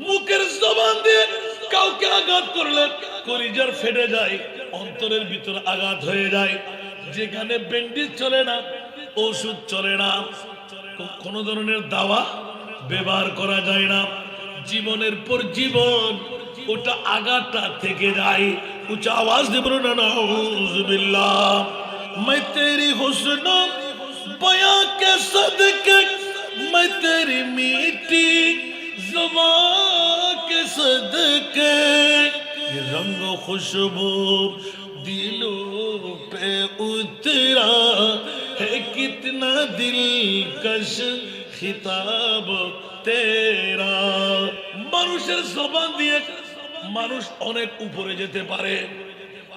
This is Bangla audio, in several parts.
মুখের জবান দিয়ে কাউকে আঘাত করলে কলিজার ফেটে যায়, অন্তরের ভিতর আঘাত হয়ে যায়। যেখানে ব্যান্ডেজ চলে না, ওষুধ চলে না, কোন ধরনের দাওয়া ব্যবহার করা যায় না, জীবনের পর জীবন ওটা আঘাতটা থেকে যায়। উচ্চ আওয়াজ দিয়ে বলুন না নাউযুবিল্লাহ। मैं तेरी हुस्न बयां के सदके, मैं तेरी मीठी ज़ुबान के सदके, ये रंग खुशबू दिलों पे उतरा है, कितना दिलकश खिताब तेरा। মানুষের জবান দিয়ে মানুষ অনেক উপরে যেতে পারে,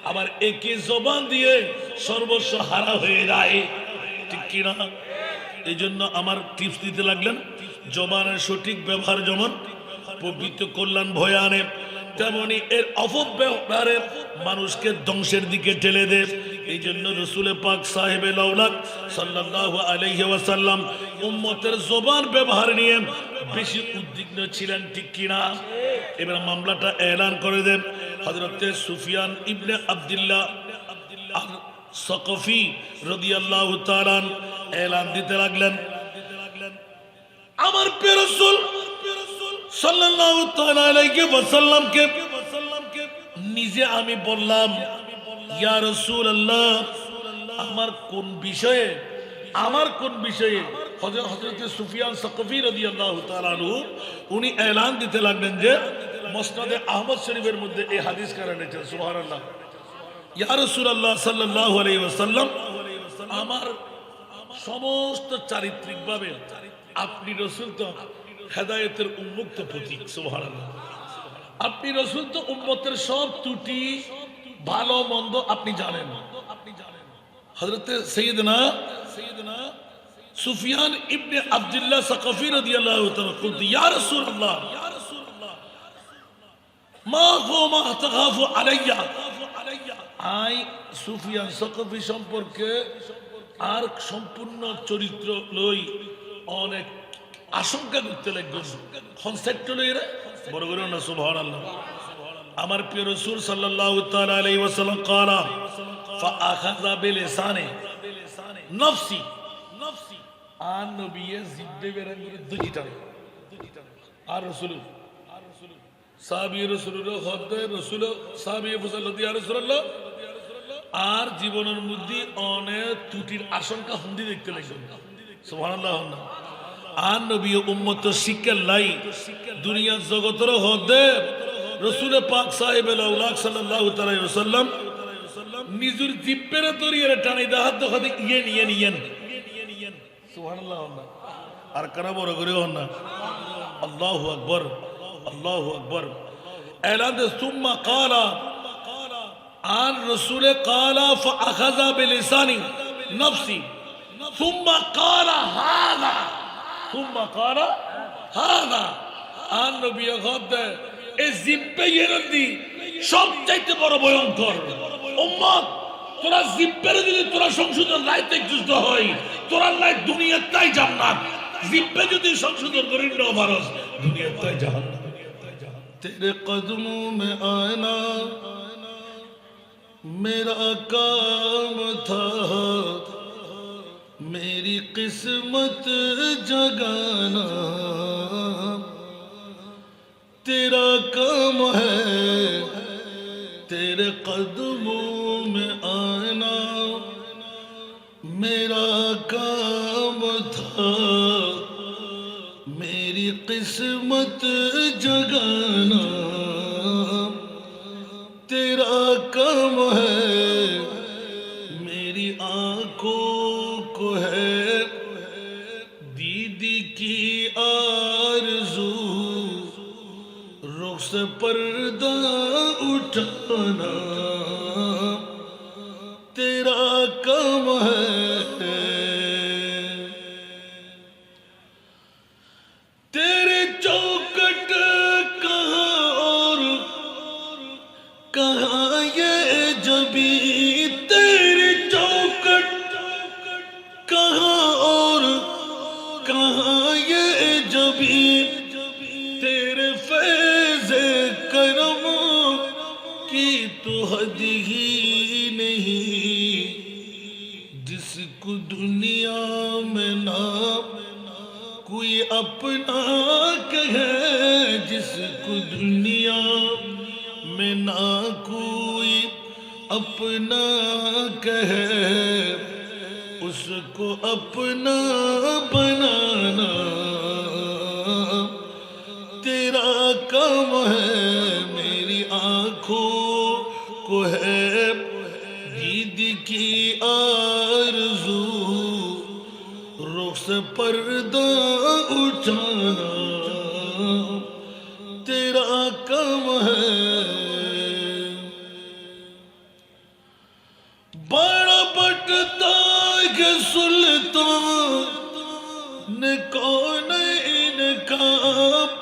আবার একই জবান দিয়ে সর্বস্ব হারা হয়ে যায়, ঠিক কিনা? এই জন্য আমার টিপস দিতে লাগলেন, জবানের সঠিক ব্যবহার যেমন পবিত্র কল্যাণ ভয়ে আনে, তেমনি এর অপব্যবহারে মানুষকে ধ্বংসের দিকে ঠেলে দেয়। এই জন্য রসুল পাক সাহেবে লাউলাক সাল্লাল্লাহু আলাইহি ওয়াসাল্লাম উম্মতের জবান ব্যবহার নিয়ে বেশি উদ্বিগ্ন ছিলেন, ঠিক কিনা? এবার মামলাটা এলান করে দেন হযরত সুফিয়ান ইবনে আব্দুল্লাহ আল সাকফি রাদিয়াল্লাহু তাআলা এলান দিতে লাগলেন, আমার প্রিয় রাসূল সাল্লাল্লাহু তাআলা আলাইহি ওয়াসাল্লামকে নিজে আমি বললাম, ইয়া রাসূলুল্লাহ, আমার কোন বিষয়ে হযরত সুফিয়ান সাকফি রাদিয়াল্লাহু তাআলা আনহু উনি এলান দিতে লাগলেন যে মুসনাদে আহমদ শরীফের মধ্যে এই হাদিস কারণ এনেছেন, সুবহানাল্লাহ। ইয়া রাসূলুল্লাহ সাল্লাল্লাহু আলাইহি ওয়াসাল্লাম, আমার সমস্ত চারিত্রিকভাবে আপনি রাসূল তো হেদায়েতের উন্মুক্ত প্রতীক, সুবহানাল্লাহ। আপনি রাসূল তো উম্মতের সব ত্রুটি ভালো মন্দ আপনি জানেন। হযরত সাইয়্যিদনা সুফিয়ান ইবনে আব্দুল্লাহ সাকফি রাদিয়াল্লাহু তাআলা বলতে, ইয়া রাসূলুল্লাহ, মা হু মা তাখাফু আলাইয়া, আই সুফিয়ান সাকফি সম্পর্কে আর সম্পূর্ণ চরিত্র লই অনেক আশঙ্কা করতে লাগবেন, কনসেপ্ট লই রে বড় করে না, সুবহানাল্লাহ। আমার প্রিয় রাসূল সাল্লাল্লাহু তাআলা আলাইহি ওয়াসাল্লাম قال فاخذ بلسانه نفسي আর নবীয়ে জিব্বে বেরান করে দুজিটানে আর রাসূল সাহাবী রাসূলুল্লাহ খদ্দে রাসূল সাহাবী বললেন, ইয়া রাসূলুল্লাহ, আর জীবনের মধ্যে অনেক ত্রুটির আশঙ্কা হুন্দি দেখতে লাগলেন, সুবহানাল্লাহ। আর নবী উম্মত শিক্ষা লাই দুনিয়া জগতের হদে রাসূল পাক সাহেবে লাউলাক সাল্লাল্লাহু তাআলা আলাইহি ওয়াসাল্লাম নিজের জিব্বের দরিয়ে টানি দাহাত দেখাতে ইয়েন সুবহানাল্লাহ। আর কারা বড় করে হন না, আল্লাহু আকবার, আল্লাহু আকবার। এলান দে সুম্মা ক্বালা, আর রাসূল ক্বালা ফাআখাযা বিলিসানি নফসি সুম্মা ক্বালা হাযা, সুম্মা ক্বালা হাযা। আর নবী খদ্দে এই জিব্বে ইয়েরদি সবচাইতে বড় ভয়ঙ্কর উম্মত। তোরা জিব্বের যদি তোরা সংশোধন রাইতে যুদ্ধ হয়, তোরা লাই দুনিয়ার তাই জান্নাত, জিব্বে যদি সংশোধন করি না পারস দুনিয়ার তাই জাহান্নাম। তেরে কদমোं में आना मेरा काम था, मेरी किस्मत जगाना तेरा काम है, तेरे कदमों में आना मेरा काम था, मेरी किस्मत जगाना तेरा काम है, मेरी आंखों को है दीदी की आरज़ू, रुख से पर्दा उठाना तेरा काम है, तेरे चौखट कहाँ और कहाँ ये जबी, तेरी चौखट कहाँ और कहाँ ये जबी, तेरे खुद ही नहीं जिसको दुनिया में ना कोई अपना कहे, जिसको दुनिया में ना कोई अपना कहे, उसको अपना बनाना तेरा काम है। मेरी आंखों को है दीद की आरज़ू, रुख से पर्दा उठाना तेरा काम है। बड़ा बटता के सुल्तान कौन इनका,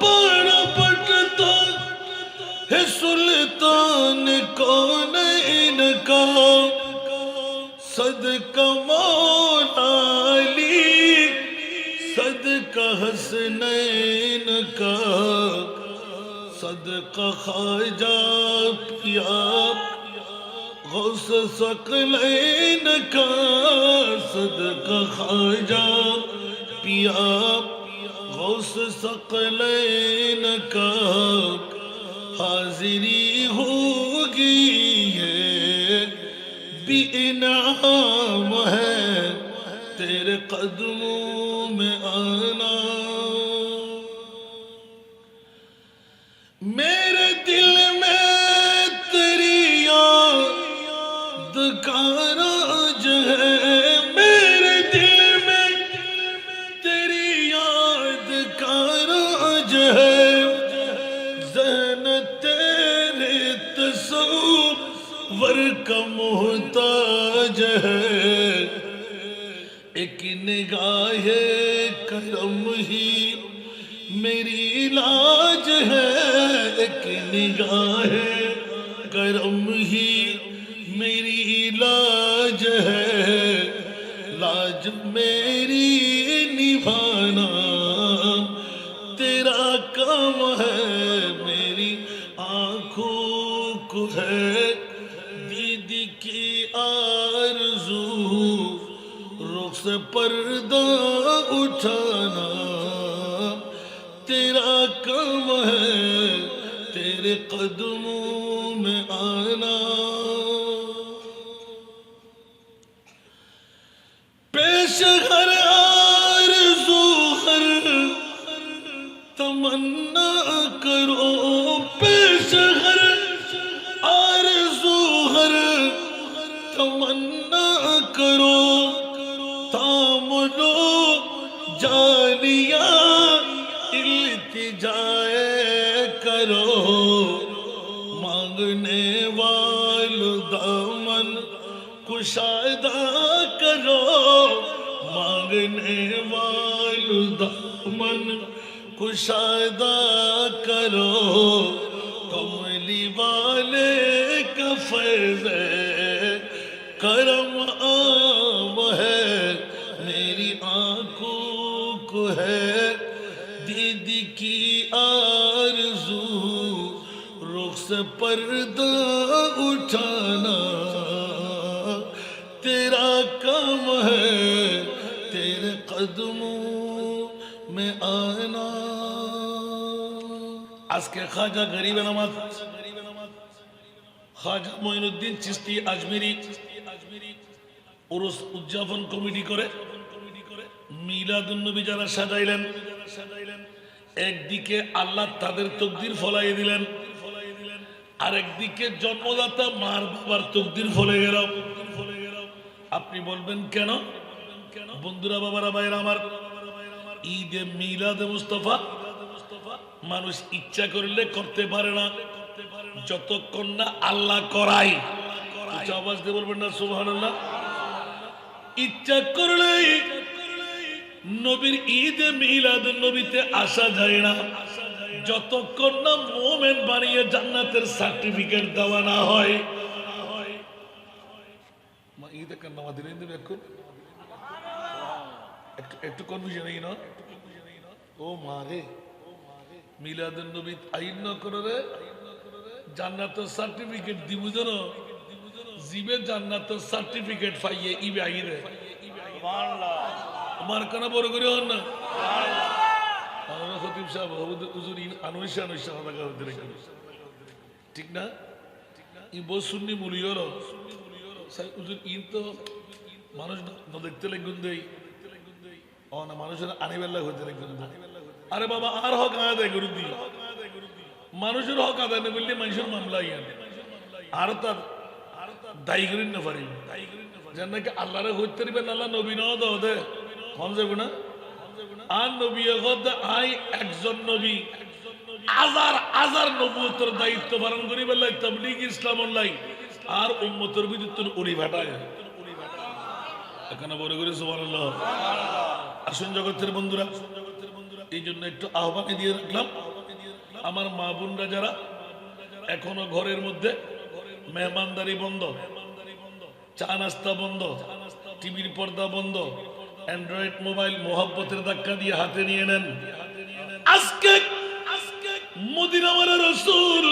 बड़ा बटता है सुल्तान कौन इनका, सदका मौला अली सदका हसनैन का, सदका ख्वाजा पिया गौस सकलैन का, सदका ख्वाजा पिया गौस सकलैन का, हाजिरी होगी है इनाम है तेरे कदमों में आना। मेरे दिल में तेरी याद का राज है, मेरे दिल में तेरी याद का राज है, ज़हन तेरे तस्वर का मोहताज है। एक निगाह करम ही मेरी इलाज है, एक निगाह करम ही मेरी इलाज है, लाज मेरी निभाना तेरा काम है। मेरी आंखों को है दीदी की आरज़ू, रुख से पर्दा उठाना तेरा काम है, तेरे कदमों में आना। पेश हर आरज़ू हर तमन्ना करो, पेश हर आरज़ू हर तमन्ना करो, थाम लो जानिया इल्तिजाए करो, मांगने वालों दामन कुशादा करो, मांगने वालों दामन कुशादा करो, कमली वाले का फैज़ करम आम है। मेरी आंखों को है दीदी की आरज़ू, रुख से पर्दा उठाना तेरा काम है, तेरे कदमों में आना। आज के ख्वाजा गरीब नवाज ख्वाजा मोइनुद्दीन चिश्ती আজমিরি উরুস উদযাপন কমিটি করে মিলাদুন নবী যারা সাজাইলেন, একদিকে আল্লাহ তাদের তকদির ফলাই দিলেন, আর একদিকে জন্মদাতা মার বাবার তকদির ফলে গেল। আপনি বলবেন কেন? বন্ধুরা, বাবারা, ভাইরা আমার, ঈদে মিলাদে মুস্তাফা মানুষ ইচ্ছা করলে করতে পারে না, যতক্ষণ না আল্লাহ করাই। আওয়াজ দিয়ে বলবেন না সুবহানাল্লাহ। ইচ্ছা করলেই নবীর ঈদে মিলাদ নবীতে আসা যায় না, যতক্ষণ না মোমেন বানিয়ে জান্নাতের সার্টিফিকেট দেওয়া না হয়। মা ঈদে কেন নামা দিলেন এখন একটু কনফিউশন এই না? ও মা রে, মিলাদ নবী আইন ন করে রে জান্নাতের সার্টিফিকেট দিব যেন জিবে জান্নাতের সার্টিফিকেট পাইয়ে ই বাইরে আমার কেন বড় করে হন না আমরা খতিব সাহেব হুজুর আনুইশা আনুইশা টাকা হতে রেখে ঠিক না ই বহু সুন্নি মুলিয়র হুজুর ইন তো মানুষ দেখতে লাগুন দেই ও না মানুষের আনিবেলা হইতে লাগুন আরে বাবা আর হক আদায় করে দি মানুষের হক আদায় না করলে মানুষের মামলা ইয়ান আর তার দায়ী করেন না পারি যেন নাকি আল্লাহরে হইতে পারবেন আল্লাহ নবী নাও দাও দে কম যাবে না আর নবী আই একজন নবী হাজার হাজার নবুয়তের দায়িত্ব পালন করি বললাই তাবলীগ ইসলাম অনলাই আর উম্মতের বিরুদ্ধে উড়ি ভাটায় এখানে বড় করে সুবহানাল্লাহ আসুন জগতের বন্ধুরা এই জন্য একটু আহ্বানে দিয়ে রাখলাম আমার মা বোনরা যারা এখনো ঘরের মধ্যে মেহমানদারি বন্ধ চা নাস্তা বন্ধ টিভির পর্দা বন্ধ অ্যান্ড্রয়েড মোবাইল মোহাব্বতের ধাক্কা দিয়ে হাতে নিয়ে নেন আজকে মদিনা ওয়ালা রাসূল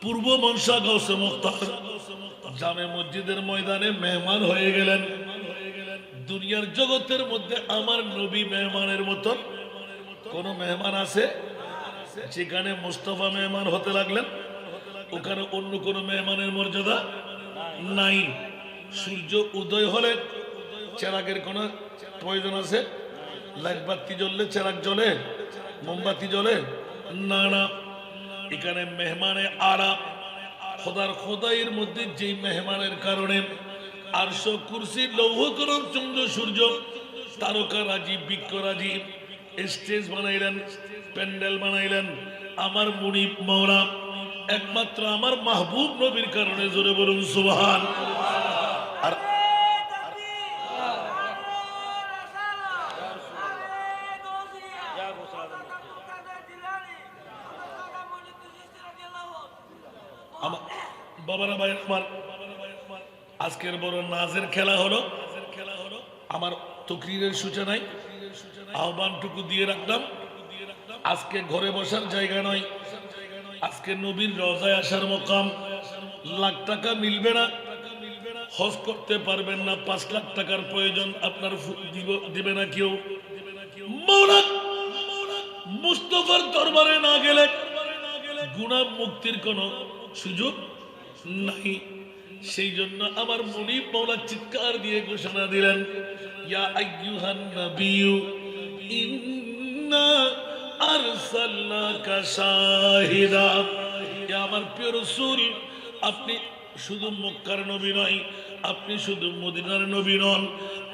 পূর্ব মনসা গাউসে মুখতার জামে মসজিদের ময়দানে মেহমান হয়ে গেলেন দুনিয়ার জগতের মধ্যে আমার নবী মেহমানের মতো কোন মেহমান আছে যেখানে মুস্তাফা মেহমান হতে লাগলেন ওখানে অন্য কোন মেহমানের মর্যাদা নাই সূর্য উদয় হলে চেরাগের কোন প্রয়োজন আছে লাইট বাতি জ্বললে চেরাগ জ্বলে মোমবাতি জ্বলে না না এখানে মেহমানে আরা খোদার খোদাইয়ের মধ্যে যেই মেহমানের কারণে আরশ কুরসি লৌহ করণ চন্দ্র সূর্য তারকা রাজি বৃক্ষ রাজি স্টেজ বানাইলেন প্যান্ডেল বানাইলেন আমার মুনিব মাওলা একমাত্র আমার মাহবুব নবীর কারণে জোরে বলুন সুবহান আর বাবারা ভাই আমার আজকের বড় নাজের খেলা হলো আমার তকরীরের সূচনায় আহ্বানটুকু দিয়ে রাখলাম আজকে ঘরে বসার জায়গা নয় আজকে নবীর রওজায় আসার মকাম লাখ টাকা মিলবে না হজ করতে পারবেন না 5 লাখ টাকার প্রয়োজন আপনার দিবে না কেউ মওলা মুস্তাফার দরবারে না গেলে গুনাহ মুক্তির কোনো সুযোগ নাই সেই জন্য আমার মুনিব মাওলা চিৎকার দিয়ে ঘোষণা দিলেন ইয়া আইয়ুহান নাবিয়্যু ইন্না আরসালনাকা শাহিদা ইয়া আমার প্রিয় রাসূল আপনি শুধু মক্কার নবী নয় আপনি শুধু মদিনার নবী নন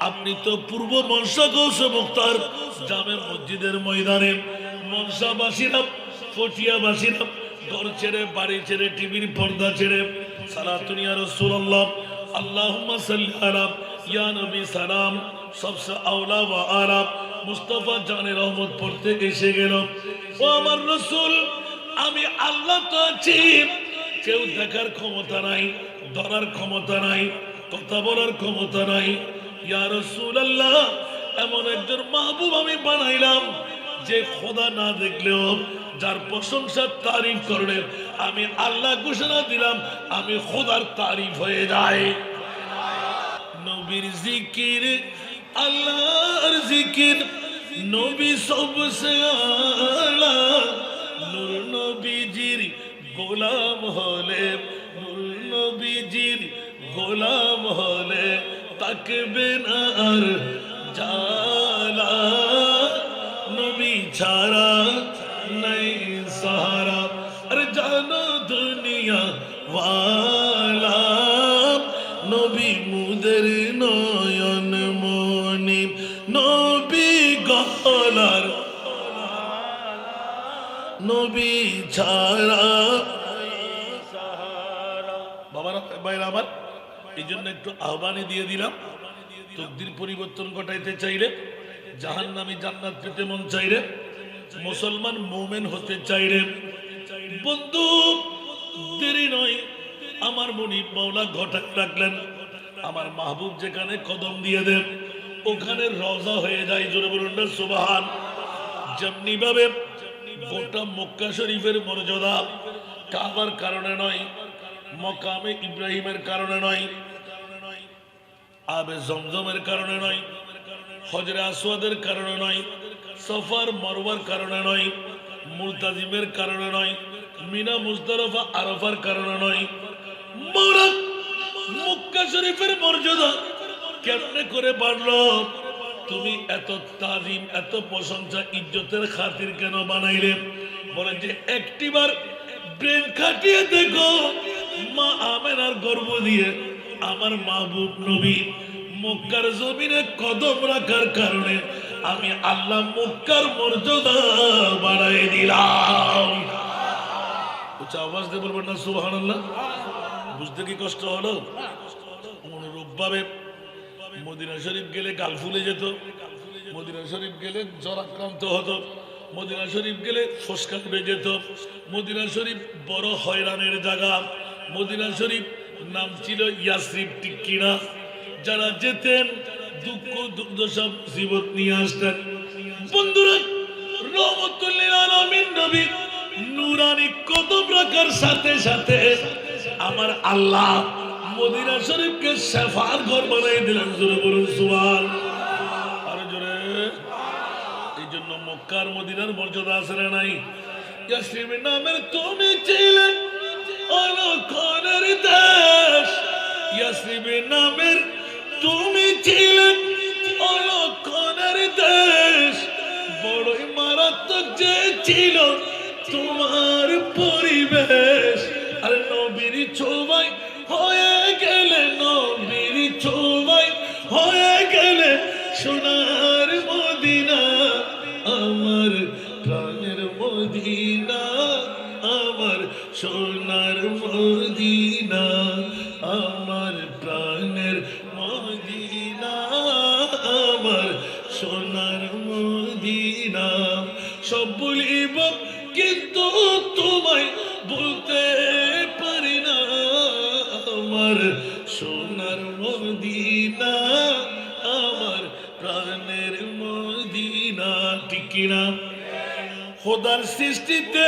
আপনি তো পূর্ব মনসা গাউসে মুখতার জামে মসজিদের ময়দানে মনসাবাসীরা ফটিয়াবাসীরা ঘর ছেড়ে বাড়ি ছেড়ে টিভির পর্দা ছেড়ে সালাতুন ইয়া রাসূলুল্লাহ আল্লাহুম্মা সাল্লি আলা ইয়া নবী সালাম সবসে আওলা ওয়া আলা মুস্তাফা জানে রহমত পড়তে এসে গেল ও আমার রাসূল আমি আল্লাহ তো আছি কেউ দেখার ক্ষমতা নাই ধরার ক্ষমতা নাই কথা বলার ক্ষমতা নাই ইয়া রাসূলুল্লাহ এমন একজন মাহবুব আমি বানাইলাম যে খোদা না দেখলেও যার প্রশংসার তারিফ করলে আমি আল্লাহ ঘোষণা দিলাম আমি খোদার তারিফ হয়ে যাই নবীর জিকির আল্লাহর জিকির নবী সবসে আলা নূর নবীজির গোলাম হলে নূর নবীজির গোলাম হলে তাকবে না আর জালা নবী ছাড়া নাই সাহারা আরে জানো দুনিয়া ওয়ালা নবী মুদের নয়ন মনি নবী গলার নবী ছাড়া বাবারা ভাইরা আমার এই জন্য একটু আহ্বানে দিয়ে দিলাম তকদির পরিবর্তন ঘটাইতে চাইলে জাহান্নামী জান্নাত পেতে মন চাইলে মুসলমান মুমিন হতে চাইলে বন্ধু দেরি নয় আমার মুনিব মাওলা ঘটায় রাখলেন আমার মাহবুব যেখানে কদম দিয়ে দেন ওখানে রওজা হয়ে যায় জোরে বলুন না সুবহান যেমনি ভাবে গোটা মক্কা শরীফের মর্যাদা কাবার কারণে নয় মকামে ইব্রাহিমের কারণে নয়, আবে জমজমের কারণে নয়, হজরে আসওয়াদের কারণে নয়, সফার মারওয়ার কারণে নয়, মুলতাজিমের কারণে নয়, মিনা মুজদালিফা আরাফার কারণে নয়। মৌলা মক্কা শরীফের মর্যাদা কেমনে করে বাড়লো? তুমি এত তাজিম, এত প্রশংসা, ইজ্জতের খাতির কেন বানাইলে? বলে যে একটিবার ব্রেন খাটিয়ে দেখো, মা আমেনার গর্ভ দিয়ে আমার মাহবুব নবী মক্কার জমিনে কদম রাখার কারণে আমি আল্লাহ মক্কার মর্যাদা বাড়াই দিলাম। উচ্চ আওয়াজ দিয়ে বলবেন না সুবহানাল্লাহ? বুঝতে কি কষ্ট হলো? অনুরূপ ভাবে মদিনা শরীফ গেলে গাল ফুলে যেত, মদিনা শরীফ গেলে জ্বর আক্রান্ত হতো, মদিনা শরীফ গেলে ফসকা উঠে যেত, মদিনা শরীফ বড় হয়রানের জায়গা। মদিনা শরীফ নাম ছিল ইয়াসরিব, ঠিক কিনা? যারা যেতেন দুঃখ দুর্দশা জীবন নিয়ে আসতেন। বন্ধুরা, রহমতুল লিল আলামিন নবী নূরানি কদম রাখার সাথে সাথে আমার আল্লাহ মদিনা শরীফকে শেফার ঘর বানাই দিলেন। জোরে বলুন সুবহান। আরো জোরে। এই জন্য মক্কার মদিনার মর্যাদা আছে না নাই? ইয়াসরিব নামের তুমি ছিলে অলক্ষণের দেশ, ইয়াসরিব নামের তুমি ছিলে অলক্ষণের দেশ। বড়ই মারাত্মক যে ছিল তোমার পরিবেশ। আর নবীর ছোঁয়ায় হয়ে গেলে, নবীর ছোঁয়ায় হয়ে গেলে সোনার মদিনা, আমার প্রাণের মদিনা, আমার সোনার মদিনা, আমার প্রাণের মদিনা, আমার সোনার মদিনা। সব বলিব কিন্তু তোমায় বলতে পারি না, আমার সোনার মদিনা, আমার প্রাণের মদিনা। ঠিক কিনা? খোদার সৃষ্টিতে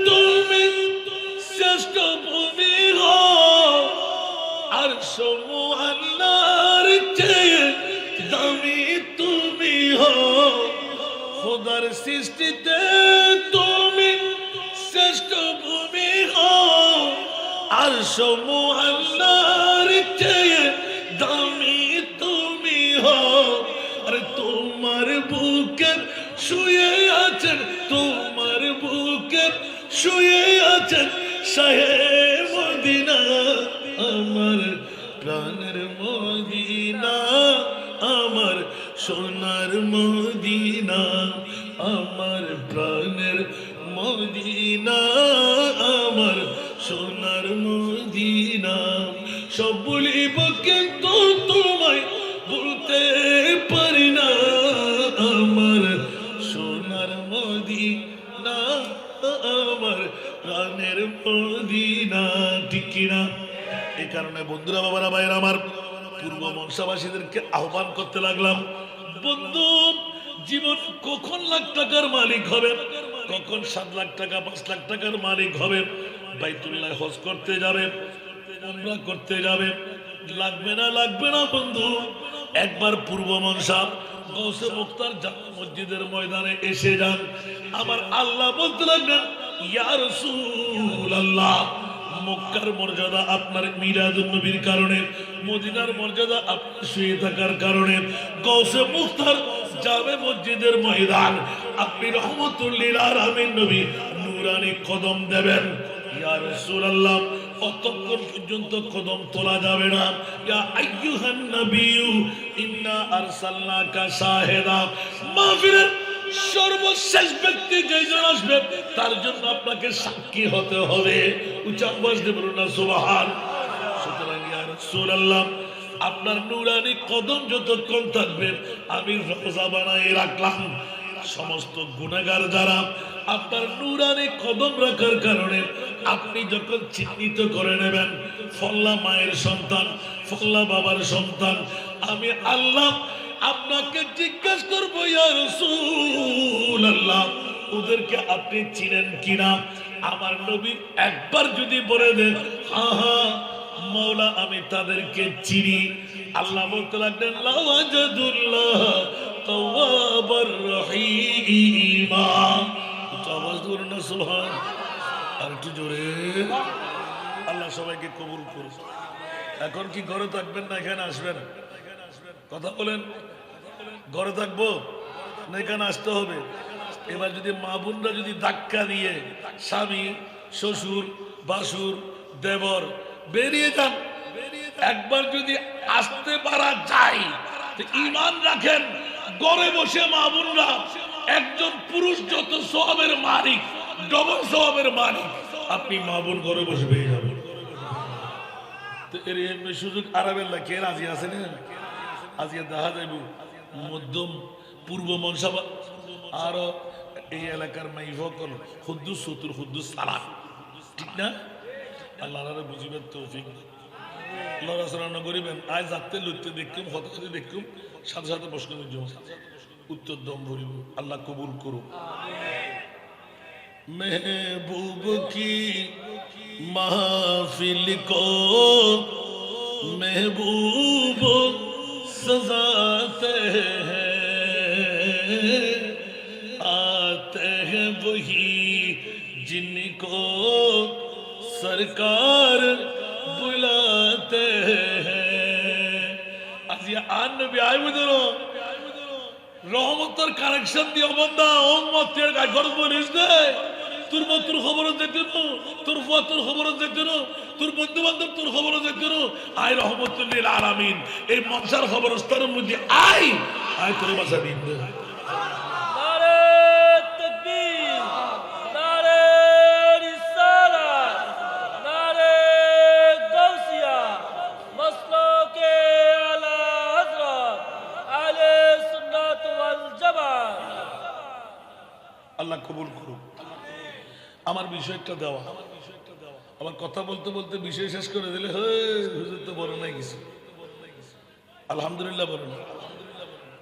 তুমি শ্রেষ্ঠ ভূমি হও, আর সমূহ আল্লাহর চেয়ে দামি তুমি হও। খোদার সৃষ্টিতে তুমি শ্রেষ্ঠ ভূমি হও, আর সমূহ আল্লাহর চেয়ে দামি তুমি হও। আর তোমার বুকের শুয়ে আছেন, তোমার বুকের শুয়ে আছেন শাহে মদিনা, আমার প্রাণের মদিনা, আমার সোনার মদিনা, আমার প্রাণের মদিনা, আমার সোনার মদিনা। সব বলিব কিন্তু তোমায় বলতে পারি না, আমার সোনার মদিনা, আমার প্রাণের মদিনা। ঠিক কিনা? এই কারণে বন্ধুরা, বাবারা, ভাইরা আমার, পূর্ব মনসাবাসীদেরকে আহ্বান করতে লাগলাম, বন্ধু, জীবন কখন লাখ টাকার মালিক হবে, কখন 7 লাখ টাকা 5 লাখ টাকার মালিক হবে, বাইতুল্লাহ হজ করতে যাবে, উমরা করতে যাবে, লাগবে না, লাগবে না বন্ধু। একবার পূর্ব মনসা গৌসে মুখতার জামে মসজিদের ময়দানে এসে যান। আমার আল্লাহ বলতে লাগলেন, ইয়া রাসূলুল্লাহ, মক্কার মর্যাদা আপনার মিলাদুন নবীর কারণে, মদিনার মর্যাদা আপনার শুয়ে থাকার কারণে, গৌসে মুখতার জামে মসজিদের ময়দান আপনি রহমতুল লিল আলামিন নবী নূরানি কদম দেবেন। ইয়া রাসূলুল্লাহ, অতক্ষণ পর্যন্ত কদম তোলা যাবে না। ইয়া আইয়ুহান নবিয়্যু ইন্না আরসালনাকা শাহিদা, মাহফিলের সর্বশেষ ব্যক্তি যেজন আসবে তার জন্য আপনাকে সাক্ষী হতে হবে। উচ্চ আওয়াজ দিয়ে বলুন না সুবহান। সুতরাং ইয়া রাসূলুল্লাহ, আপনার নূরানি কদম যতক্ষণ থাকবে আমি রোজা বানাই রাখলাম। সমস্ত গুনাহগার যারা আপনার নূরানি কদম রাখার কারণে আপনি যখন চিহ্নিত করে নেবেন, ফল্লা মায়ের সন্তান, ফল্লা বাবার সন্তান, আমি আল্লাহ আপনাকে জিজ্ঞাসা করবো, ইয়া রাসূলুল্লাহ, ওদেরকে আপনি চিনেন কিনা? আমার নবী একবার যদি বলে দেন হ্যাঁ হ্যাঁ মওলা আমি তাদেরকে চিনি, আল্লাহ বলতে লাগলেন লাওয়াজাদুল্লাহ তাওয়াবার রহিমা। তো আওয়াজ ধরুন না সুবহান, আর একটু জোরে। আল্লাহ সবাইকে কবুল করুন। এখন কি ঘরে থাকবেন না এখানে আসবেন? কথা বলেন। ঘরে থাকবো না এখানে আসতে হবে? এবার যদি মা বোনরা যদি ধাক্কা দিয়ে স্বামী শ্বশুর বাসুর দেবর বেরিয়ে যান, একবার যদি আসতে পারা যায়, ঈমান রাখেন ঘরে বসে মা বোনরা একজন পুরুষ যত সওয়াবের মালিক, ডবল সওয়াবের মালিক আপনি মা বোন ঘরে বসে পেয়ে যাবেন। তো এর এমনি সুযোগ আরামের লাগে কে রাজি আছে না? আজকে দেখা যাইব মধ্যম পূর্ব মনসাবা আরো এই এলাকার মাইফকল হুদ্দুস সতুর হুদ্দুস সালাম, ঠিক না? আল্লাহ বুঝিবেন তৌফিক লড়া চড়ানো করিবেন। আজ যাতে লইতে দেখুম হতে দেখুম সাথে সাথে প্রশ্ন উত্তর দম ভরিব। আল্লাহ কবুল করুক। महबूब की महफिल को महबूब सजाते हैं, आते हैं वही जिनको सरकार बुलाते हैं। आज ये आन नबी आए बुजुर्गो রহমতের কানেকশন দিও বান্দা উম্মতের গায় গর্ব নিস দে। তোর মা তোর খবর দেখতে নো, তোর ফুয়া তোর খবর দেখতে নো, তোর বন্ধু বান্ধব তোর খবর দেখতে নো। আয় রহমতুল লিল আলামিন এই মনসার খবরস্থানের মধ্যে আয় আয় তোর বাসা দিন দে। নারে তাকবীর, নারে রিসালাত, নারে গাউসিয়া, মাসলাকে আলা হযরত আহলে সুন্নাত ওয়াল জামাত। আল্লাহ কবুল করুক। আমার বিষয়টা দেওয়া, আমার কথা বলতে বলতে বিষয় শেষ করে দিলে হুজুর তো বড় নাই কিছু, আলহামদুলিল্লাহ বলেন।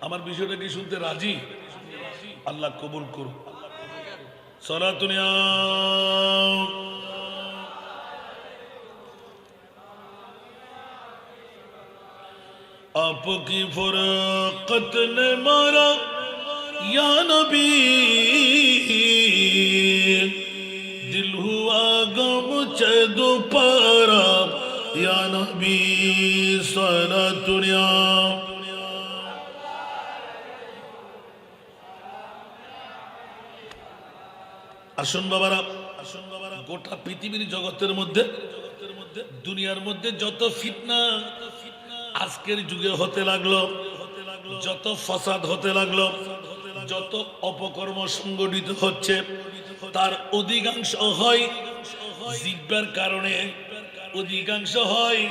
আমার বিষয়টা কি শুনতে রাজি? আল্লাহ কবুল করুক। সালাতুনিয়া आपकी फुरकत ने मारा या नबी, दिल हुआ गम चे दोपहरा या नबी सलातुनिया। আসুন বাবারা, আসুন বাবারা, গোটা পৃথিবীর জগতের মধ্যে দুনিয়ার মধ্যে যত ফিতনা আজকের যুগে হতে লাগলো, যত ফাসাদ হতে লাগলো, যত অপকর্ম সংগঠিত হচ্ছে, তার অধিকাংশ হয় জিহ্বার কারণে, অধিকাংশ হয়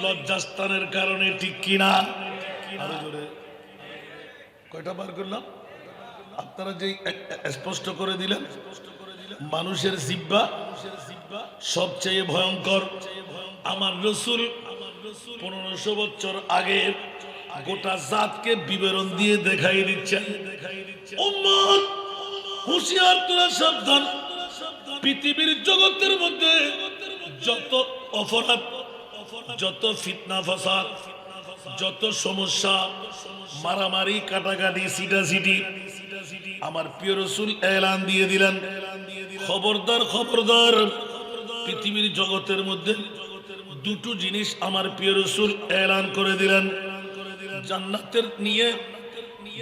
লজ্জাস্থানের কারণে, ঠিক কিনা? আরো জোরে কয়টা বার করলাম? আপনারা যে স্পষ্ট করে দিলেন মানুষের জিহ্বা সবচেয়ে ভয়ঙ্কর। আমার রসুল 1500 বছর আগে গোটা জাতকে বিবরণ দিয়ে দেখাই দিচ্ছেন, উম্মত হুঁশিয়ার তোরা সাবধান। পৃথিবীর জগতের মধ্যে যত অপরাধ, যত ফিতনা ফাসাদ, যত সমস্যা, মারামারি কাটাকাটি সিটাসিটি, আমার প্রিয় রসুল এলান দিয়ে দিলেন, খবরদার খবরদার। পৃথিবীর জগতের মধ্যে দুটো জিনিস আমার প্রিয় রসুল এলান করে দিলেন, জান্নাতের নিয়ে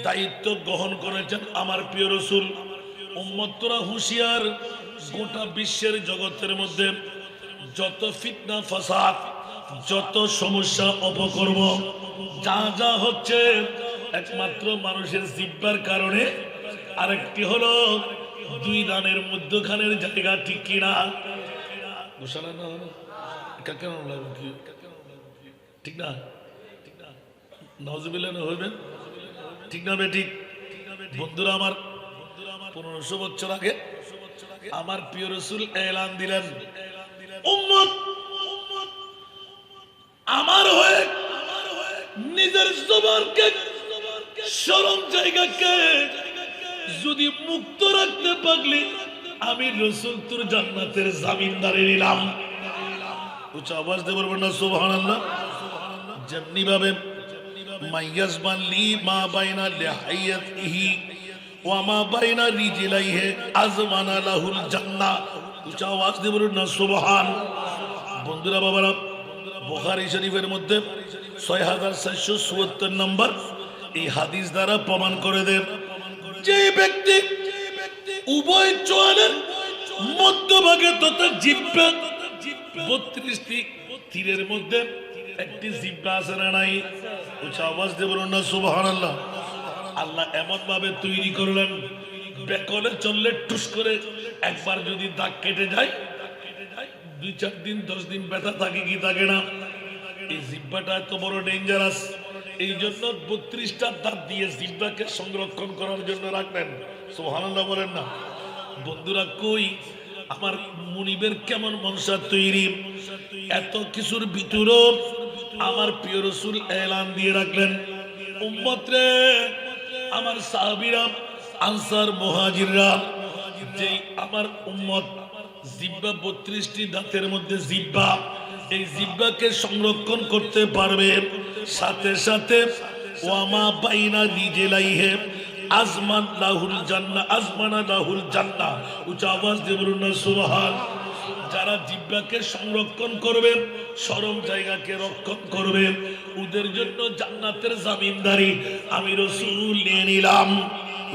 দায়িত্ব গ্রহণ করেছেন আমার প্রিয় রসুল। উম্মতরা হুঁশিয়ার, গোটা বিশ্বের জগতের মধ্যে যত ফিতনা ফাসাদ, যত সমস্যা অপকর্ম যা যা হচ্ছে একমাত্র মানুষের জিহ্বার কারণে। আরেকটি হলো দুই দানের মধ্যখানের জায়গা, ঠিক কিনা? ঠিক না? নওয়াজুবিল্লাহ হইবেন, ঠিক না বেঠিক? বন্ধুরা আমার, 1500 বছর আগে আমার প্রিয় রসুল এলান দিলেন, উম্মত আমার হয়ে নিজের জবানকে শরম জায়গাকে যদি মুক্ত রাখতে পারলে আমি রাসূল তোর জান্নাতের জামিনদারি নিলাম। উচ্চ আওয়াজ দিয়ে বলবেন না সুবহানাল্লাহ। যেমনি ভাবে মাইয়াজমান লি মা বাইনা লিহাইয়াতিহি ওয়া মা বাইনা রিজলাইহি আজমানা লাহুল জান্নাহ। উচ্চ আওয়াজ দিয়ে বলুন না সুবহান। বন্ধুরা বাবারা, বুখারী শরীফের মধ্যে ৬৪৭৪ নম্বর এই হাদিস দ্বারা প্রমাণ করে দেন, যে ব্যক্তি উভয় চোয়ালের মধ্যভাগে তথা জিহ্বা ৩২টি তীরের মধ্যে একটি জিহ্বা আছে না নাই? উচ্চ আওয়াজ দিয়ে বলুন না সুবহানাল্লাহ। আল্লাহ এমন ভাবে তৈরি করলেন, বেকলে চললে টুস করে একবার যদি দাগ কেটে যায় ২-৪ দিন ১০ দিন ব্যথা থাকে কি থাকে না? এই জিহ্বাটা এত বড় ডেঞ্জারাস, এই জন্য ৩২টা দাঁত দিয়ে জিহ্বাকে সংরক্ষণ করার জন্য রাখলেন। সুবহানাল্লাহ বলেন না। বন্ধুরা, কই আমার মুনিবের কেমন মনসা তৈরি, এত কিছুর ভিতরও আমার প্রিয় রাসূল এলান দিয়ে রাখলেন, উম্মত রে, আমার সাহাবীরা, আনসার, মুহাজিররা, যে আমার উম্মত জিহ্বা ৩২টি দাঁতের মধ্যে জিহ্বা, এই জিহ্বাকে সংরক্ষণ করতে পারবে, সাথে সাথে ওয়ামা বাইনা রিজলাইহি আজমান লাহুল জান্নাহ, আজমানা লাহুল জান্নাহ। উচ্চ আওয়াজ দিয়ে বলুন না সুবহান। যারা জিহ্বাকে সংরক্ষণ করবে, শরম জায়গাকে রক্ষণ করবে, ওদের জন্য জান্নাতের জামিনদারি আমি রাসূল নিয়ে নিলাম।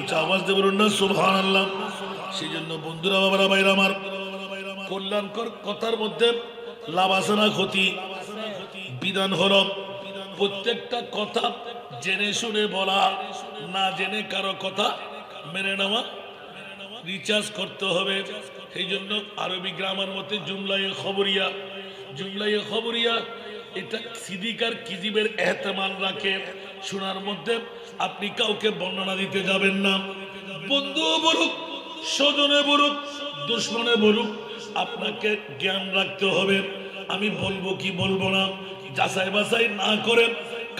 উচ্চ আওয়াজ দিয়ে বলুন না সুবহানাল্লাহ। সেই জন্য বন্ধুরা বাবারা ভাইরা আমার, কল্যাণকর কথার মধ্যে লাভ আছে না ক্ষতি? বিধান হলো প্রত্যেকটা কথা জেনে শুনে বলা, না জেনে কারো কথা মেনে নেওয়া, রিচার্জ করতে হবে। এই জন্য আরবি গ্রামার মতে জুমলায়ে খবরিয়া, জুমলায়ে খবরিয়া এটা সিদিকার কিজিবের এহতেমাল রাখে। শোনার মধ্যে আপনি কাউকে বর্ণনা দিতে যাবেন না, বন্ধু বলুক, স্বজনে বলুক, দুশ্মনে বলুক, আপনাকে জ্ঞান রাখতে হবে আমি বলবো কি বলবো না, যাচাই বাছাই না করে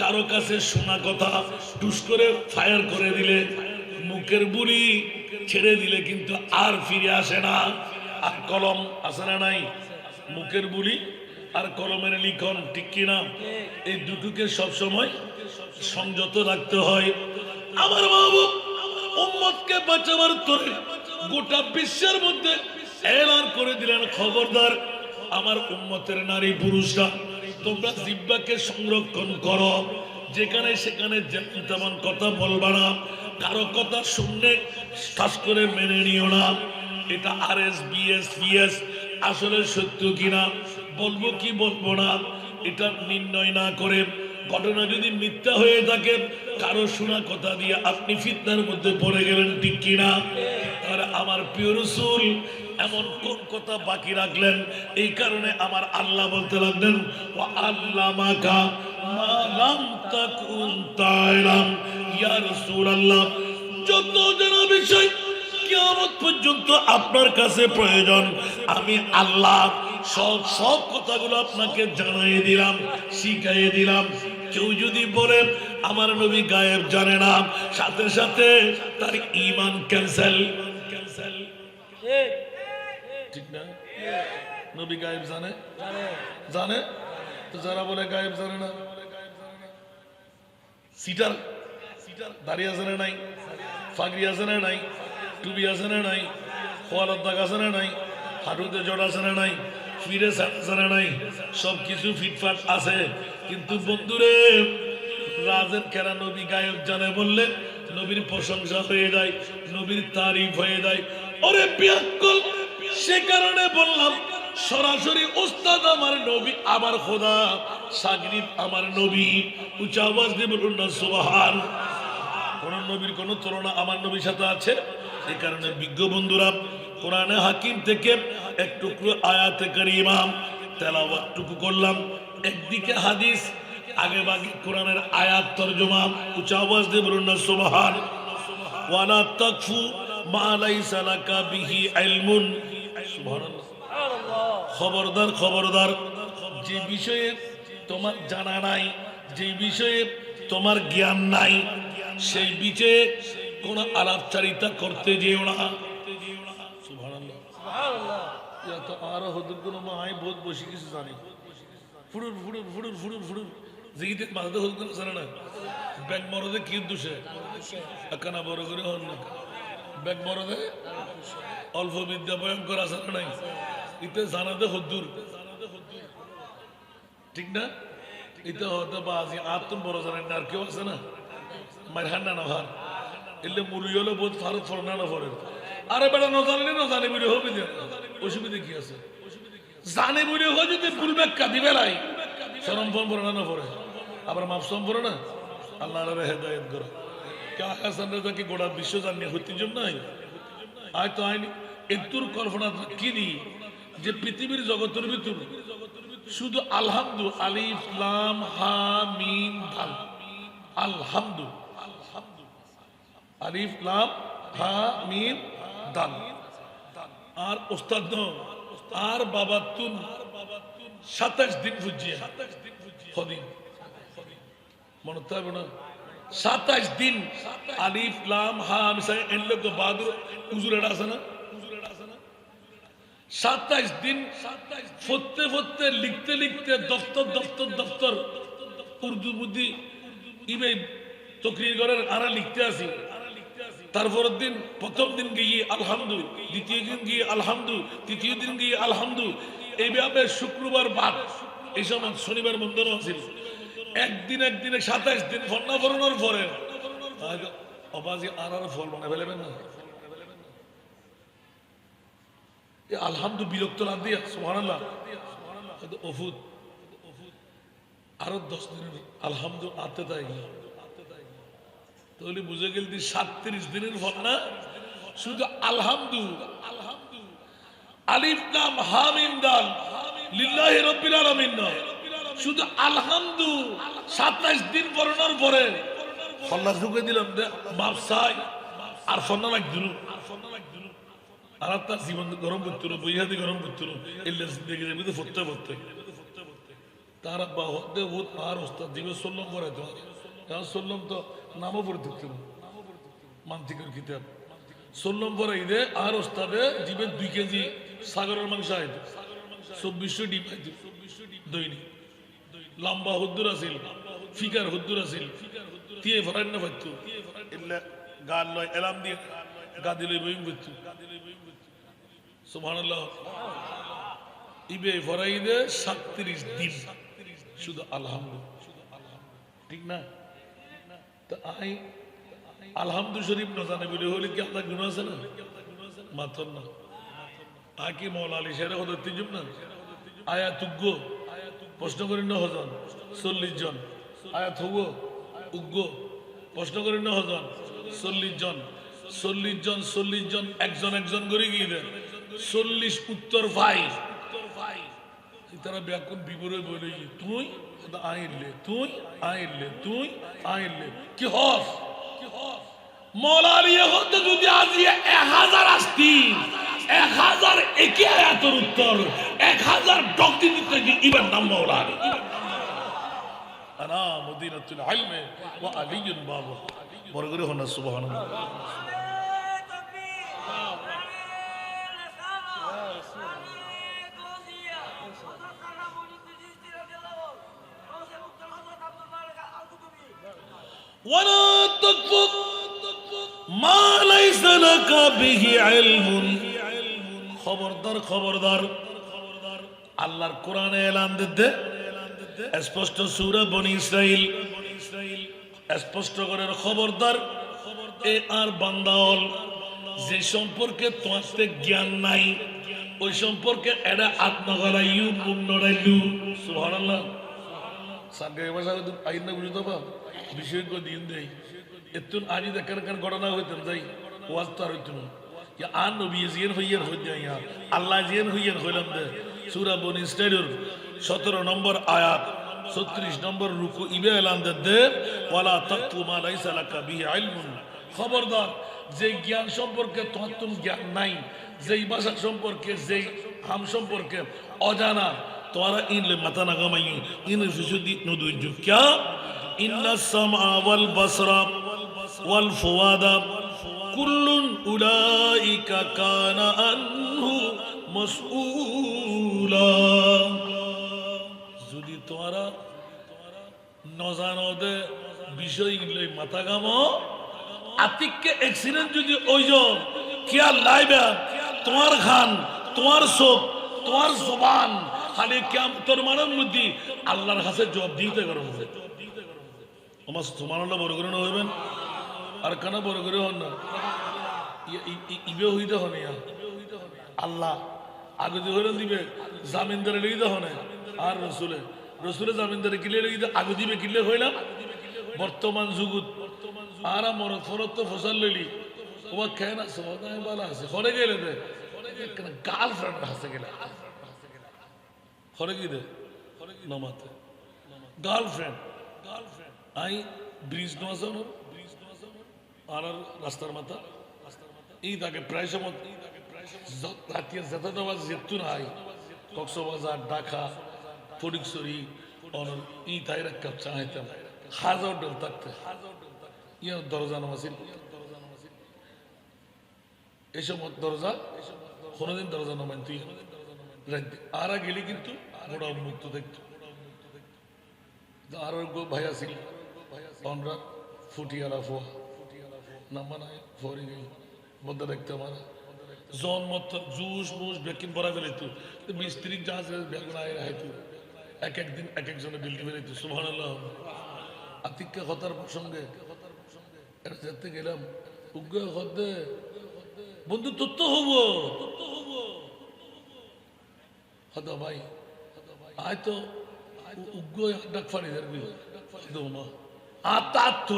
কারো কাছে শোনা কথা টুস করে ফায়ার করে দিলে, মুখের বুলি ছেড়ে দিলে কিন্তু আর ফিরে আসে না। আর কলম আছে না নাই? মুখের বুলি আর কলমের লিখন, ঠিক কিনা? এই দুটোকে সবসময় সংযত রাখতে হয়। আমার মাহবুব উম্মতকে বাঁচাবার তরে গোটা বিশ্বের মধ্যে এলান করে দিলেন, খবরদার আমার উম্মতের নারী পুরুষরা, তোমরা জিহ্বাকে সংরক্ষণ করো, যেখানে সেখানে যেমন তেমন কথা বলবা না, কারো কথা শুনলে ঠাস করে মেনে নিও না। এটা RS BS PS আসলে সত্য কিনা, বলবো কি বলবো না, এটা নির্ণয় না করে, ঘটনা যদি মিথ্যা হয়ে থাকে কারো শোনা কথা দিয়ে আপনি ফিতনার মধ্যে পড়ে গেলেন, ঠিক কিনা? তাহলে আমার প্রিয় রাসূল এমন কোন কথা বাকি রাখলেন? এই কারণে আমার আল্লাহ বলতে লাগলেন, ওয়া আল্লামাকা মা লাম তাকুন তা'লাম। ইয়া রাসূলুল্লাহ, যত জানা বিষয় কিয়ামত পর্যন্ত আপনার কাছে প্রয়োজন, আমি আল্লাহ সব কথাগুলো আপনাকে জানাই দিলাম, শিখাই দিলাম। কেউ যদি বলে আমার নবী গায়েব জানে না, সাথে সাথে তার ঈমান ক্যান্সেল। ঠিক না? নবী গায়েব জানে, জানে তো যারা বলে গায়েব জানে না, সিটার দাড়ি আছে না নাই, ফাগরি আছে না নাই, টুপি আছে না নাই, খোয়ালার দাগ আছে না নাই, হাঁটুতে জট আছে না নাই, ফিরে আছে না নাই, সবকিছু ফিটফাট আছে। কিন্তু বন্ধুরে, রাজের কেরা নবী গায়েব জানে বললে নবীর প্রশংসা হয়ে যায়, নবীর তারিফ হয়ে যায়। ওরে বিয়াক্কল, সে কারণে বললাম সরাসরি উস্তাদ আমার নবী, আমার খোদা, সাগরিদ আমার নবী। উচ্চ আওয়াজ দিয়ে বলুন না সুবহান। কোন নবীর কোন তুলনা আমার নবীর সাথে আছে? এই কারণে বিজ্ঞ বন্ধুরা, কোরআনে হাকিম থেকে একটু আয়াতে কারিমা তেলাওয়াতটুকু করলাম, একদিকে হাদিস, আগে বাগে কোরআনের আয়াত তরজমা। উচ্চ আওয়াজ দিয়ে বলুন না সুবহান। ওয়ালা তাকফু মা লাইসা লাকা বিহি ইলমুন। সুবহানাল্লাহ। খবরদার, খবরদার, যে বিষয়ে তোমার জানা নাই, যে বিষয়ে তোমার জ্ঞান নাই, সেই বিষয়ে কোন আলাপচারিতা করতে যেও না। সুবহানাল্লাহ। সুবহানাল্লাহ। ইয়া তো আরো হদুর কোন মা আমি বহুত বেশি কিছু জানি। ফুড়ুর ফুড়ুর ফুড়ুর ফুড়ুর ফুড়ুর জিগিতে মাঝে হদুর কোন জানে না। ব্যাগ মরদে কি দোষে একখানা বড় করে হন না। ব্যাগ মরদে অল্প বিদ্যা ভয়ঙ্কর আছে না নাই, ইতে জানাতে হদুর ঠিক না। এটা হতে বাজি আত্ম বড় জানেন না, আর কেউ আছে না মার হান না হার এলে মুড়ি হলে বহুত ফারুক ফরনা না ফরেন। আরে বেটা ন জানলে ন জানে বুড়ি হবে যে অসুবিধা কি আছে? জানে বুড়ি হয় যদি ভুল ব্যাখ্যা দিবে লাই সরম ফোন পড়ে না পড়ে আবার মাপসম পড়ে না। আল্লাহ হেদায়ত করো। কে হাসান রাজা কি গোটা বিশ্ব জানিয়ে হইতে জন্য আয় তো আইনি এতুর কল্পনা কি দি যে পৃথিবীর জগতের ভিতর শুধু আলহামদু আলিফ লাম হা মিম দাল আলহামদু আলিফ লাম হা মিম দাল আর ওস্তাদ আর বাবা তুন 27 দিন বুঝিয়ে হদিন মনে থাকবে না 27 দিন আলিফ লাম হা মিসাই এন লোক বাহাদুর হুজুর এটা আছে না 27 দিন ফতে ফতে লিখতে লিখতে দফতর দফতর দফতর উর্দু বুদ্ধি ইবে তকরির ঘরের আরা লিখতে আসি। তারপরের দিন প্রথম দিন গিয়ে আলহামদু, দ্বিতীয় দিন গিয়ে আলহামদু, তৃতীয় দিন গিয়ে আলহামদু, এইভাবে শুক্রবার বাদ এই সময় শনিবার বন্ধন আছিল। একদিনে 27 দিন ফন্না ফরানোর পরে অবাজি আর ফল বানায় ফেলেবেন না। আলহামদু বিরক্ত না দিয়া সুবহানাল্লাহ ওফুদ আরো 10 দিনের আলহামদু আতে তাই তাহলে বুঝে গেল 37 দিনের ফল না শুধু আলহামদু আলিফ লাম হা মিম দাল লিল্লাহি রাব্বিল আলামিন না শুধু আলহামদু 27 দিন পড়ানোর পরে ফল্লা ঢুকে দিলাম বাপসাই আর ফন্না লাগছিল আর তার জীবন গরম করতো না বইহাদি গরম করতো না এলে দেখে যাবে তো ফরতে ফরতে তার আব্বা হতে বহুত আর ওস্তাদ দিবে সল্লম করে তো কারণ সল্লম তো নামও পড়ে থাকতো না মান্তিকের কিতাব সল্লম পরে ঈদে আর ওস্তাদে জীবের 2 কেজি সাগরের মাংস আইতো 2400 ডিম আইতো দৈনিক লম্বা হুদ্দুর আছিল ফিকার হুদ্দুর আছিল তিয়ে ফরান না পাইতো এলে গাল লয় এলাম দিয়ে গা দিলে বইম করতো সুবহানাল্লাহ। ইবে ফরাইদে 37 দিন শুধু আলহামদু ঠিক না। তো আই আলহামদু শরীফ না জানে বলে হলে কি আপনার গুণ আছে না মাথর না আকি মৌলা আলী শেরে হতে তিনজন না আয়া তুগ্য প্রশ্ন করেন না হজন 40 জন আয়া থুগ উগ্গ প্রশ্ন করেন না হজন 40 জন 40 জন একজন একজন করে গিয়ে দেন 40 উত্তর ভাই তারা ব্যাকুল বিবরে বলে তুই আইলে তুই আইলে তুই আইলে কি হস মৌলা আলী হতে যদি আজি 1000 আসতি 1000 একে আয়াতের উত্তর 1000 ডক্তি দিতে ইবার নাম মৌলা আলী আনা মদিনাতুল ইলম ওয়া আলিয়ুন বাবু বড় করে হন সুবহানাল্লাহ। ولا تكفر ما ليس لك به علم খবরদার খবরদার আল্লাহর কোরআনে এলান দিতে স্পষ্ট সূরা বনি ইসরাইল স্পষ্ট করে খবরদার এ আর বান্দাওল যে সম্পর্কে তোমার জ্ঞান নাই ওই সম্পর্কে এরা আত্মগলাইয়ু মুখ নড়াইলু সুবহানাল্লাহ। সাগে ভাষা আইন না বুঝতে পা বিষয় কো দিন দেই এতুন আজি দেখার কার ঘটনা হইতেন যাই ওয়াজ তার হইতো না ইয়া আন নবী জিয়ান হইয়ার হই যায় আল্লাহ জিয়ান হইয়ার হইলাম দে সূরা বনি ইসরাইলের 17 নম্বর আয়াত 36 নম্বর রুকু ইবে এলান দে ওয়ালা তাকতু মা লাইসা লাকা বিহি ইলমুন খবরদার যে জ্ঞান সম্পর্কে তোমার জ্ঞান নাই যেই ভাষা সম্পর্কে যেই হাম সম্পর্কে অজানা তোরা ইনলে মাথা না গামাই ইন ফিসুদি নুদুজু क्या इन्ना समा वल बसरा वल फुआदा কুল্লুন উলাইকা কানা আনহু মাসউলা। যদি তোমরা নজানদে বিষয়গুলো মাথা গামো, আতিককে অ্যাক্সিডেন্ট যদি ওইজন খেয়াল লাইবা, তোমার খান, তোমার চোখ, তোমার জবান খালি কিয়ামতের মানের মধ্যে আল্লাহর কাছে জবাব দিতে করো। আমার সুবহানাল্লাহ বড় করে হইবেন আর কেন বড় করে হন না, ইবে হইতে হনে আল্লাহ আগে যে হইলেন দিবে জামিনদারে লেগে তো হনে, আর রসুলে জামিনদারে কিলে লেগে আগে দিবে কিলে হইলাম। বর্তমান যুগত আর মরত ফরত তো ফসল লইলি ওমা খেয়ে না সবাই ভালো আছে হরে গেলে দে গার্লফ্রেন্ড হাসে গেলে হরে কি দে নমাতে গার্লফ্রেন্ড আই ব্রিজ নোয়াজন আর রাস্তার মাথা এই তাকে প্রায় সময় রাতিয়ে যেতে দেওয়া যেত না আই কক্সবাজার ঢাকা ফটিকছড়ি ই তাই রাখা চাইতাম হাজার ডল থাকতে ইয়ে দরজা নামাছিল এই সময় দরজা কোনোদিন দরজা নামাই তুই আর গেলি কিন্তু মোটা মুক্ত দেখতো আর ভাই আছিল আমরা ফুটিয়ারা ফোয়া নাম্বা নাই ফরি গেল মধ্যে দেখতে আমার জন মত জুস মুস বেকিং পরা ফেলেতো মিস্ত্রি যা আছে বেগুন আয় রাইতো এক একদিন এক একজনে বিল্ডিং ফেলেতো সুবহানাল্লাহ। আতিককে কথার প্রসঙ্গে এটা যেতে গেলাম উগ্র হদে বন্ধু তোর তো হবো হদা ভাই আয় তো উগ্র ডাক ফাড়ি দেখবি না আতাত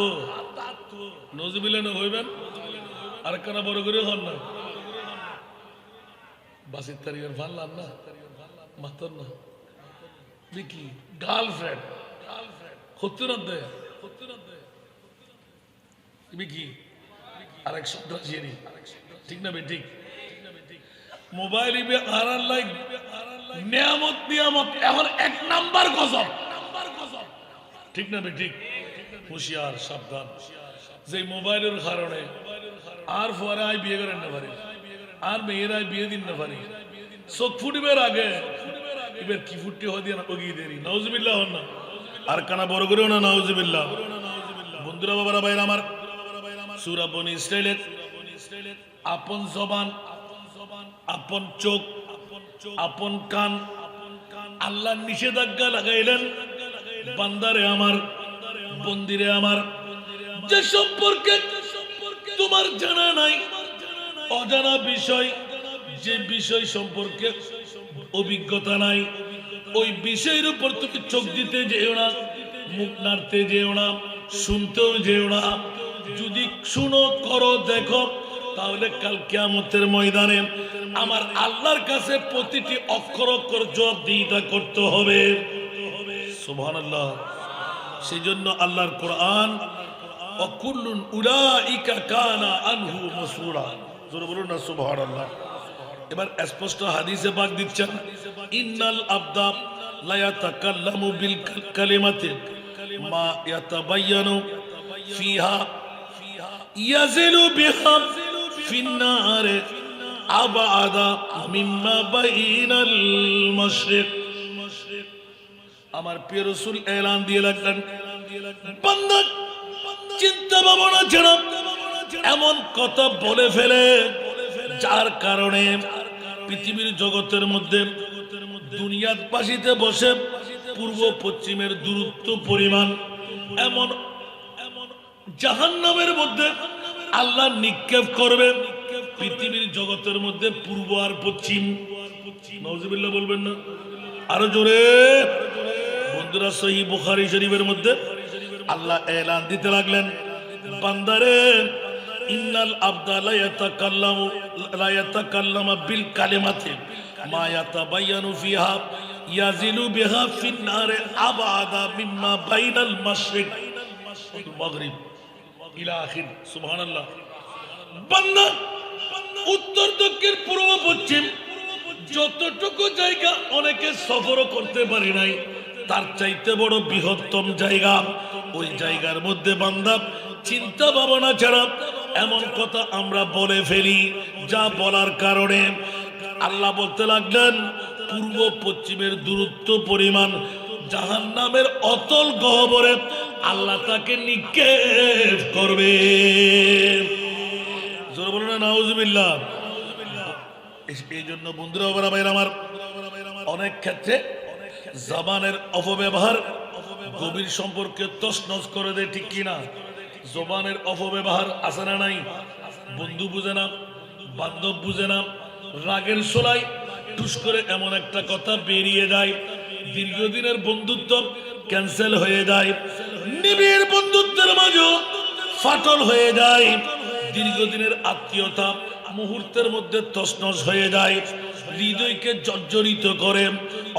নজবিলে হইবেন আর কানা বড় করে হন না বাসির তারিখের ভাল্লাম না মাতর না দেখি গার্লফ্রেন্ড হতে না দেয় কি আরেক সন্ত্রাসী ঠিক না ঠিক মোবাইল ইবে হারার লাইক নিয়ামত নিয়ামত এখন এক নাম্বার গজব ঠিক না ঠিক হুঁশিয়ার সাবধান যে মোবাইলের কারণে আর পরে আই বিয়ে করেন না পারি আর মেয়েরাই বিয়ে দিন না পারি চোখ ফুটিবের আগে এবার কি ফুটতে হয় দিয়ে না ওগিয়ে দেরি নাউজুবিল্লাহ হন না আর কানা বড় করেও না নাউজুবিল্লাহ। বন্ধুরা বাবারা ভাইরা আমার সূরা বনী ইসরাইলের আপন জবান আপন চোখ আপন কান আল্লাহ নিষেধাজ্ঞা লাগাইলেন বান্দারে আমার বন্দিরে আমার যে সম্পর্কে তোমার জানা নাই অজানা বিষয় যে বিষয় সম্পর্কে অভিজ্ঞতা নাই ওই বিষয়ের উপর তুমি চোখ দিতে যেও না, মুখ নাড়তে যেও না, শুনতেও যেও না। যদি শুনো করো দেখো তাহলে কাল কিয়ামতের ময়দানে আমার আল্লাহর কাছে প্রতিটি অক্ষর অক্ষর জবাবদিহিতা করতে হবে। সুবহানাল্লাহ। সেই জন্য আল্লাহর কোরআন ওয়াকুল্লুন উলাইকা কানা আনহু মাসউলা, জোরে বলুন না সুবহানাল্লাহ। এবার স্পষ্ট হাদিসে পাক দিচ্ছেন ইন্নাল আবদা লা ইয়াতাকাল্লামু বিল কালিমাতি মা ইয়াতাবায়ানু ফিহা ইয়াজিলু বিহা ফিন্নার আবাদা মিম্মা বাইনাল মাশরিক। আমার প্রিয় রাসূল এলান দিয়ে লাগলেন বান্দা চিন্তা ভাবনা ছাড়া এমন কথা বলে ফেলে যার কারণে পৃথিবীর জগতের মধ্যে দুনিয়ার পাশিতে বসে পূর্ব পশ্চিমের দূরত্ব পরিমাণ এমন জাহান্নামের মধ্যে আল্লাহ নিক্ষেপ করবে পৃথিবীর জগতের মধ্যে পূর্ব আর পশ্চিম। নাউজুবিল্লাহ বলবেন না আরো জোরে। বন্ধুরা সহিহ বুখারী শরীফের মধ্যে আল্লাহ এলান দিতে লাগলেন বান্দারে ইন্নাল আবদা লা ইয়াতাকাল্লামু বিল কালিমাতি মা ইয়াতাবায়ানু ফিহা ইয়াজিলু বিহা ফিন্নার আবাদা মিম্মা বাইনাল মাশরিক ওয়াল মাগরিব ইলা আখির। সুবহানাল্লাহ। বান্দা উত্তর দক্ষিণ পূর্ব পশ্চিম যতটুকু জায়গা অনেকে সফরও করতে পারি নাই তার চাইতে বড় বৃহত্তম জায়গা, ওই জায়গার মধ্যে বান্দা চিন্তা ভাবনা ছাড়া এমন কথা আমরা বলে ফেলি যা বলার কারণে আল্লাহ বলতে লাগলেন পূর্ব পশ্চিমের দূরত্ব পরিমাণ জাহান্নামের অতল গহ্বরে আল্লাহ তাকে নিক্ষেপ করবে। জোরে বলুন না নাউজুবিল্লাহ। এই জন্য বন্ধুরা ভাইরা আমার, অনেক ক্ষেত্রে জবানের অপব্যবহার গভীর সম্পর্কে তছনছ করে দেয়, ঠিক কিনা? জবানের অপব্যবহার আছে না নাই? বন্ধু বুঝে না, বান্ধব বুঝে না, রাগের সোলাই টুস করে এমন একটা কথা বেরিয়ে যায়, দীর্ঘদিনের বন্ধুত্ব ক্যান্সেল হয়ে যায়, নিবিড় বন্ধুত্বের মাঝে ফাটল হয়ে যায়, দীর্ঘদিনের আত্মীয়তা মুহূর্তের মধ্যে তছনছ হয়ে যায়, হৃদয়কে জর্জরিত করে,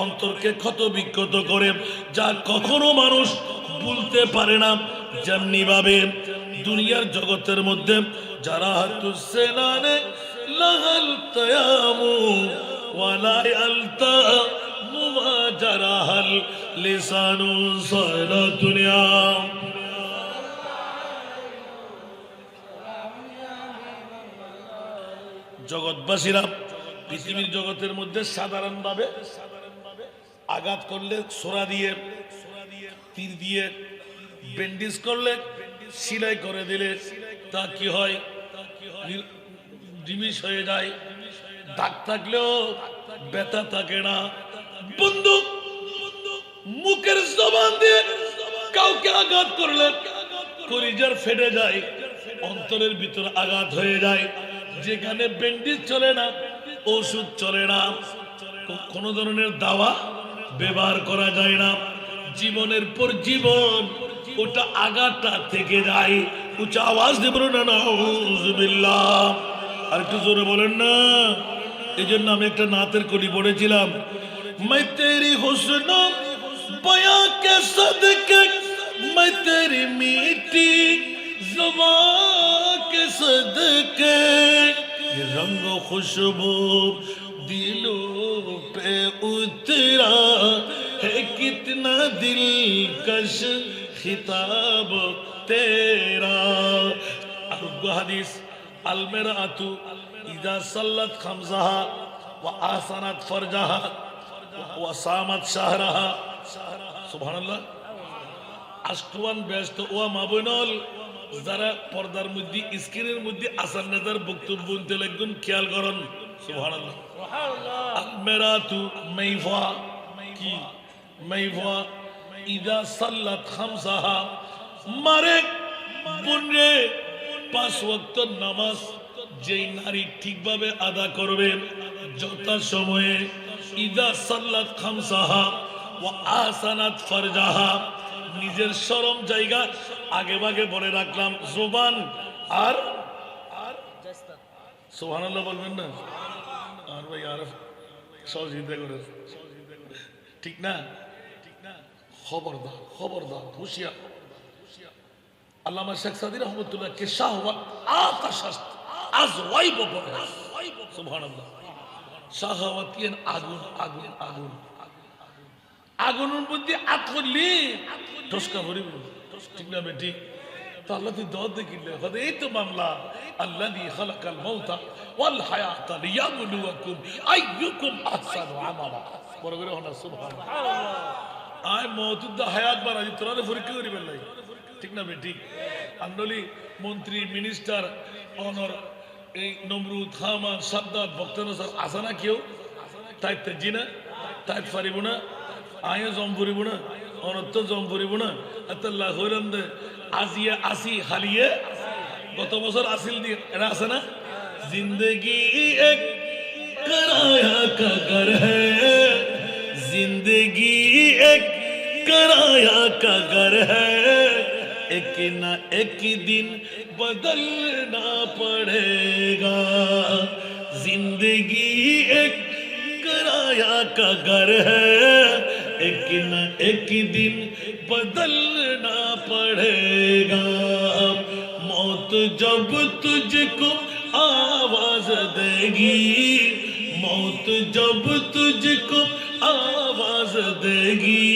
অন্তরকে ক্ষত বিক্ষত করে, যা কখনো মানুষ ভুলতে পারে না। যেমনি ভাবে দুনিয়ার জগতের মধ্যে যারা হাতুসেনানে লাগাল তায়ামু ওয়ালা আলতা মুমা জারাহাল লিসানু সারা দুনিয়া, জগৎবাসীরা পৃথিবীর জগতের মধ্যে সাধারণভাবে আঘাত করলে ছোরা দিয়ে, তীর দিয়ে, ব্যান্ডেজ করলে, সেলাই করে দিলে তা কি হয়? ডিমিশ হয়ে যায়। দাগ থাকলেও ব্যথা থাকে না। বন্ধু মুখের জবান দিয়ে কাউকে আঘাত করলে কলিজার ফেটে যায়, অন্তরের ভিতর আঘাত হয়ে যায়। যেখানে ব্যান্ডেজ চলে না, ওষুধ চলে না, কোনো ধরনের দাওয়া ব্যবহার করা যায় না, জীবনের পর জীবন ওটা আঘাতটা থেকে যায়। উচ্চ আওয়াজ দেব না, নাউজুবিল্লাহ। আর একটু জোরে বলেন না। এই জন্য আমি একটা নাতের কলি পড়েছিলাম, मैं तेरी हुस्न बयां के सदके, मैं तेरी मीठी जुबान के सदके, ये रंग खुशबू दिलों पे उतरा है, कितना दिलकश खिताब तेरा। अरबी हदीस अल मरअतु इज़ा सल्लत खमसहा व आसनत फरजहा व सामत शहरहा। सुबहानाल्लाह। আষ্টওয়ান ব্যস্ত ও মা বোনল যারা পর্দার মধ্যে স্ক্রিনের মধ্যে আসার নেতার বক্তব্য শুনতে লাগবেন, খেয়াল করুন। সুবহানাল্লাহ। আল মেরাতু মাইফা কি? মাইফা ইদা সাল্লাত খামসাহা, মারে বোনরে 5 ওয়াক্ত নামাজ যেই নারী ঠিকভাবে আদা করবে যথা সময়ে, ইদা সাল্লাত খামসাহা ওয়া আহসানাত ফারজাহা, নিজের শরম জায়গা আগে ভাগে বলে রাখলাম, জবান আর সুবহানাল্লাহ বলবেন না? আর ভাই আর সহযোগিতা করে, ঠিক না? খবরদার, খবরদার, হুঁশিয়ার। আল্লামা শেখ সাদী রহমতুল্লাহ কে শাহওয়াত আতাশ আজওয়াইব বলে। সুবহানাল্লাহ। শাহওয়াতিয়ান আগুন, আগুন, আগুন, আগুনের মধ্যে আত করলি টসকা ভরিব, ঠিক না বেটি? তো আল্লাহ তুই দর দেখিলে হতে এই তো মামলা, আল্লাযী খালাকাল মাউতা ওয়াল হায়াতা লিয়াবলুয়াকুম আইয়ুকুম আহসানু আমালা। বড় করে হনা সুবহানাল্লাহ। আয় মওজুদ হায়াত বানাই তোরা পরীক্ষা করিবেন লাই, ঠিক না বেটি? আন্দোলি মন্ত্রী, মিনিস্টার, অনর এই নমরুদ, হামান, সাদ্দাত, বক্তানসার আসা না কেউ? তাইতে জিনা তাই পারিব না, আয়ে জম ফুরিব না, অনত্য জম ফুরিব না। আল্লাহ হইরান দে আজিয়া আসি হালিয়ে গত বছর আসিল দিয়ে এরা আছে না? জিন্দগি এক कराया का घर है, जिंदगी एक कराया का घर है, एक ना एक दिन बदलना पड़ेगा, जिंदगी एक कराया का घर है, एक ना एक दिन बदलना पड़ेगा, मौत जब तुझको आवाज देगी, मौत जब तुझको आवाज देगी,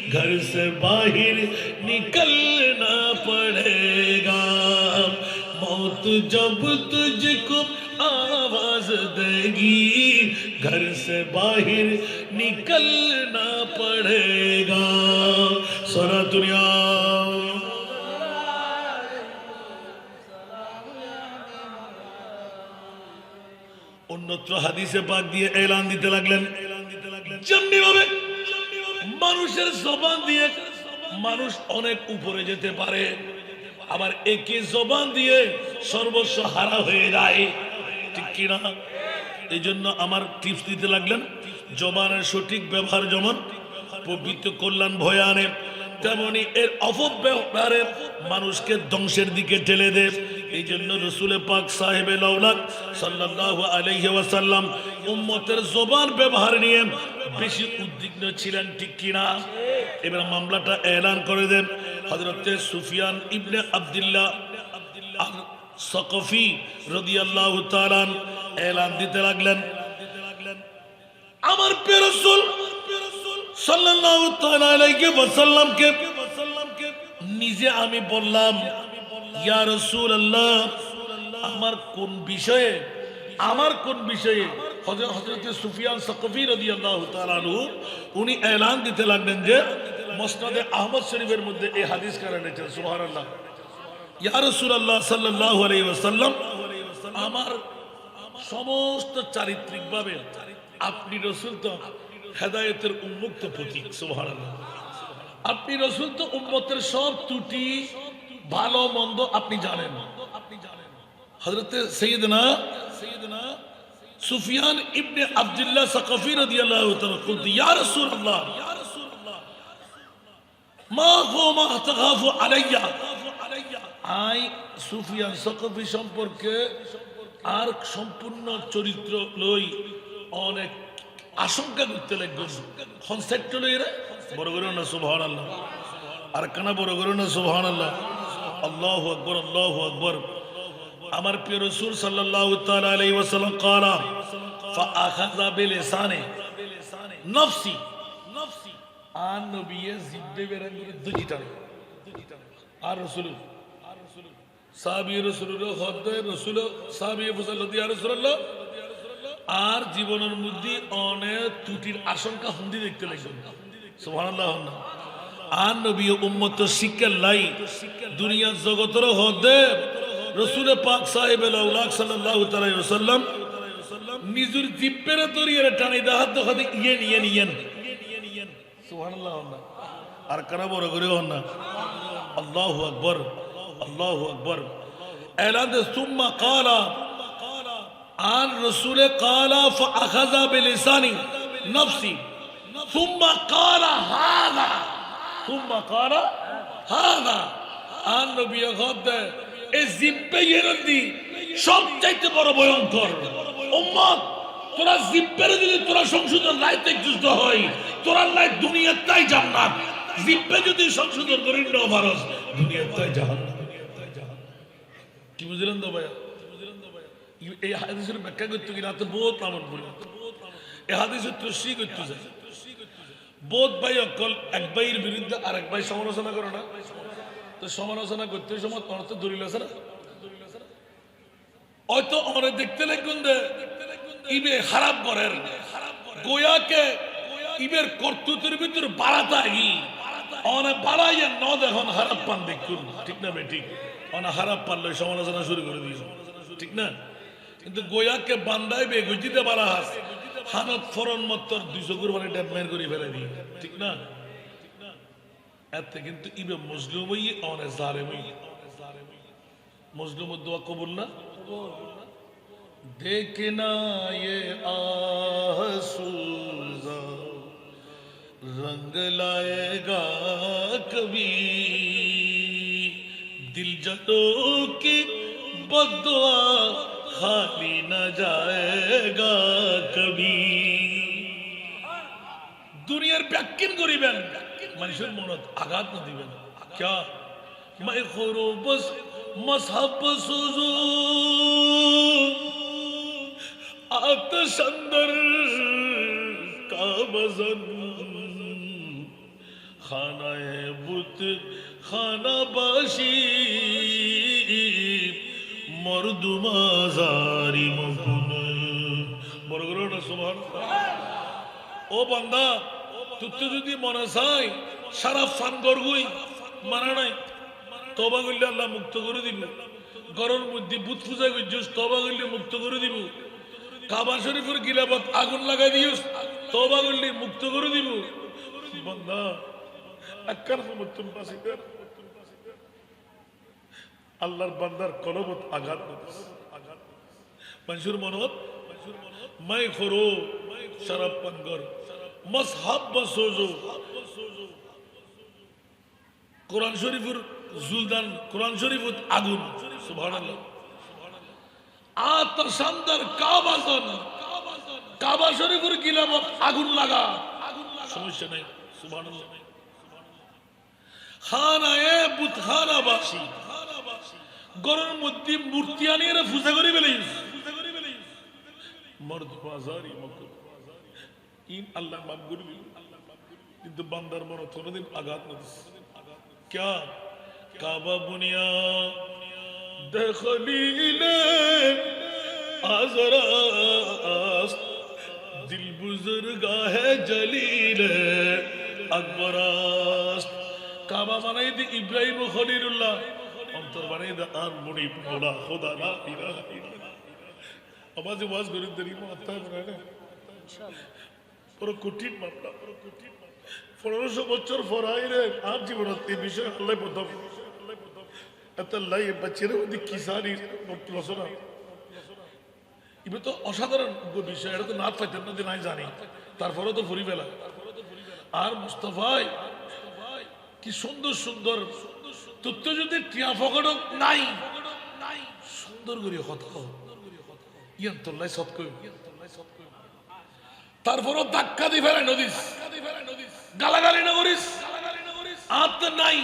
घर से बाहर निकलना पड़ेगा, मौत जब तुझको आवाज देगी घर से बाहर निकलना पड़ेगा सारा दुनिया অন্যত্র হাদিসে পাক দিয়ে এলান দিতে লাগলেন যেমনি ভাবে মানুষের জবান দিয়ে মানুষ অনেক উপরে যেতে পারে আবার একই জবান দিয়ে সর্বস্ব হারা হয়ে যায় ঠিক কি না এই জন্য আমার টিপস দিতে লাগলেন জবানের সঠিক ব্যবহার যেমন পবিত্র কল্যাণ ভয় আনে তেমনি এর অপব্যবহারে মানুষকে ধ্বংসের দিকে ঠেলে দেয় এই জন্য রাসূল পাক সাহেবে লাউলাক সাল্লাল্লাহু আলাইহি ওয়াসাল্লাম উম্মতের জবান ব্যবহার নিয়ে বেশি উদ্বিগ্ন ছিলেন ঠিক কি না এবার মামলাটা এলান করে দেন হযরতে সুফিয়ান ইবনে আব্দুল্লাহ আল-সাকাফি রাদিয়াল্লাহু তাআলা এলান দিতে লাগলেন আমার প্রিয় রাসূল সাল্লাল্লাহু তাআলা আলাইহি ওয়াসাল্লামকে নিজে আমি বললাম ইয়া রাসূলুল্লাহ আমার কোন বিষয়ে হযরত সুফিয়ান সাকাফি রাদিয়াল্লাহু তাআলা আনহু উনি এলান দিতে লাগলেন যে মুসনাদে আহমদ শরীফের মধ্যে এই হাদিস কারণ আছে সুবহানাল্লাহ ইয়া রাসূলুল্লাহ সাল্লাল্লাহু আলাইহি ওয়াসাল্লাম আমার সমস্ত চারিত্রিকভাবে আপনি রাসূল তো হেদায়েতের উন্মুক্ত প্রতীক সুবহানাল্লাহ আপনি রাসূল তো উম্মতের সব ত্রুটি ভালো মন্দ আপনি জানেন হযরত সাইয়েদনা সুফিয়ান ইবনে আব্দুল্লাহ সাকাফি রাদিয়াল্লাহু তাআলা বলতে ইয়া রাসূলুল্লাহ মা হুয়া মা তাখাফু আলাইয়া আই সুফিয়ান সাকাফি সম্পর্কে আর সম্পূর্ণ চরিত্র লই অনেক আশঙ্কা করতে লাগবেন কনসেপ্ট লই রে বড় করে না সুবহানাল্লাহ আর কানা বড় করে না সুবহানাল্লাহ আল্লাহু আকবার আল্লাহু আকবার আমার প্রিয় রাসূল সাল্লাল্লাহু তাআলা আলাইহি ওয়াসাল্লাম قال فاخذ بلسانه نفسي আর নবী জিব্বে বের করে দুজিটা আর রাসূল সাহাবী রাসূলের হদ্দে রাসূল সাহাবী বললেন ইয়া রাসূলুল্লাহ আর জীবনের মধ্যে অনেক ত্রুটির আশঙ্কা হুন্দি দেখতে লাগবেন সুবহানাল্লাহ আর নবী উম্মত শিক্ষা লাই দুনিয়া জগতের হদ্দে রাসূল পাক সাহেবে লাউলাক সাল্লাল্লাহু তাআলা আলাইহি ওয়াসাল্লাম নিজের জিব্বের দরিয়ারে টানি দাহাত দেখাতে ইয়েন সুবহানাল্লাহ আর কারা বড় করে হন না আল্লাহু আকবার আল্লাহু আকবার এলান দে সুম্মা ক্বালা আর রাসূল ক্বালা ফাআখাযা বিলিসানি নফসি সুম্মা ক্বালা হাযা আর নবী হদ্দে এই জিব্বে ইয়েরন্দি সবচাইতে বড় ভয়ঙ্কর উম্মত তোরা জিব্বের যদি তোরা সংশোধন লাইতে যুদ্ধ হয় তোরা লাই দুনিয়ার তাই জান্নাত জিব্বে যদি সংশোধন করি না ভারস দুনিয়ার তাই জাহান্নাম কি বুঝলেন তো ভাই এই হাদিসের ব্যাখ্যা করতে গেলে তো বহুত আমল বলে এই হাদিসের তশরিহ করতে যায় বহুত ভাই অকল এক ভাইয়ের বিরুদ্ধে আর এক ভাই সমালোচনা করে না তো সমালোচনা করতে সময় অর্থ দলিল আছে না হয়তো আমরা দেখতে লাগবেন যে ইবে খারাপ করেন গোয়াকে ইবের কর্তৃত্বের ভিতরে বাড়াতাই অনেক বাড়াইয়া ন দেখুন খারাপ পান দেখুন ঠিক না ভাই ঠিক অনেক খারাপ পারলে সমালোচনা শুরু করে দিয়েছে ঠিক না কিন্তু গোয়াকে বান্দাইবে গজিতে বাড়া হাস হানত ফরন মত্তর 200 কুরবানি ড্যামের করে ফেলে দিয়ে ঠিক না এতে কিন্তু ইবে মুসলিমই অনেক জালেমই मुस्लिम दुआ कबूल ना देखना ये आसूजा रंग लाएगा कभी दिल जलों की बद्दुआ खाली न जाएगा कभी दुनियार ব্যাখ্যান করিবেন মানুষের মনত আঘাত না দিবেন क्या मैं खुरूबस मजहब सुजू आतश अंदर का वजन खाना है बुत खाना बाशी মরদুমাজারি মকুন বড় করে ওটা সুবহানাল্লাহ। ও বান্দা তুই যদি মনে চাই সারা ফান গরগুই মানা নাই তবা করলে আল্লাহ মুক্ত করে দিব। ঘরের মধ্যে বুত পূজা করছিস তবা করলে মুক্ত করে দিব। কাবা শরীফের গিলাফত আগুন লাগাই দিস তবা করলে মুক্ত করে দিব। বান্দা একখান সমর্থন পাশে আল্লাহর বান্দার কলবত আঘাত মানুষের মনত মাই খরো শরাব পান কর মসহাব বা সোজো কোরআন শরীফের জুলদান কোরআন শরীফত আগুন সুবহানাল্লাহ। আত্মার শান্তার কাবা শরীফের গিলাফত আগুন লাগা সমস্যা নাই সুবহানাল্লাহ। খানায়ে বুতখানা বাসি গরের মধ্যে মূর্তি আনিয়ে পূজা করে ফেলিস মর্দ বাজারি মকুল ইন আল্লাহ মাফ করে দিল কিন্তু বান্দার মন কোনদিন আঘাত না দিস क्या काबा बुनिया दखलीले आजरास्त दिल बुजुर्गा है जलीले अकबरास्त काबा बनाई दे इब्राहिम खलीलुल्लाह अंतर बनाई दे आन मुड़ी मौला खुदा ला इलाहा इल्लल्लाह आवाज आवाज गुरु दरी में आता है ना इंशाल्लाह पर कठिन मामला 1500 বছর ফরাইরে আর জীবনত এই বিষয় আল্লাহ প্রথম এত লাই বাচ্চারা ওদি কিসানি রচনা ইবে তো অসাধারণ বিষয় এটা তো না পাইতেন না যে নাই জানি তারপরে তো ফুরি বেলা আর মুস্তাফাই কি সুন্দর সুন্দর তথ্য যদি টিয়া ফকড় নাই সুন্দর করে কথা ইয়ান তোল্লাই সৎ কই তারপরও ধাক্কা দি ফেলে নদীস গালাগালি না করিস আত নাই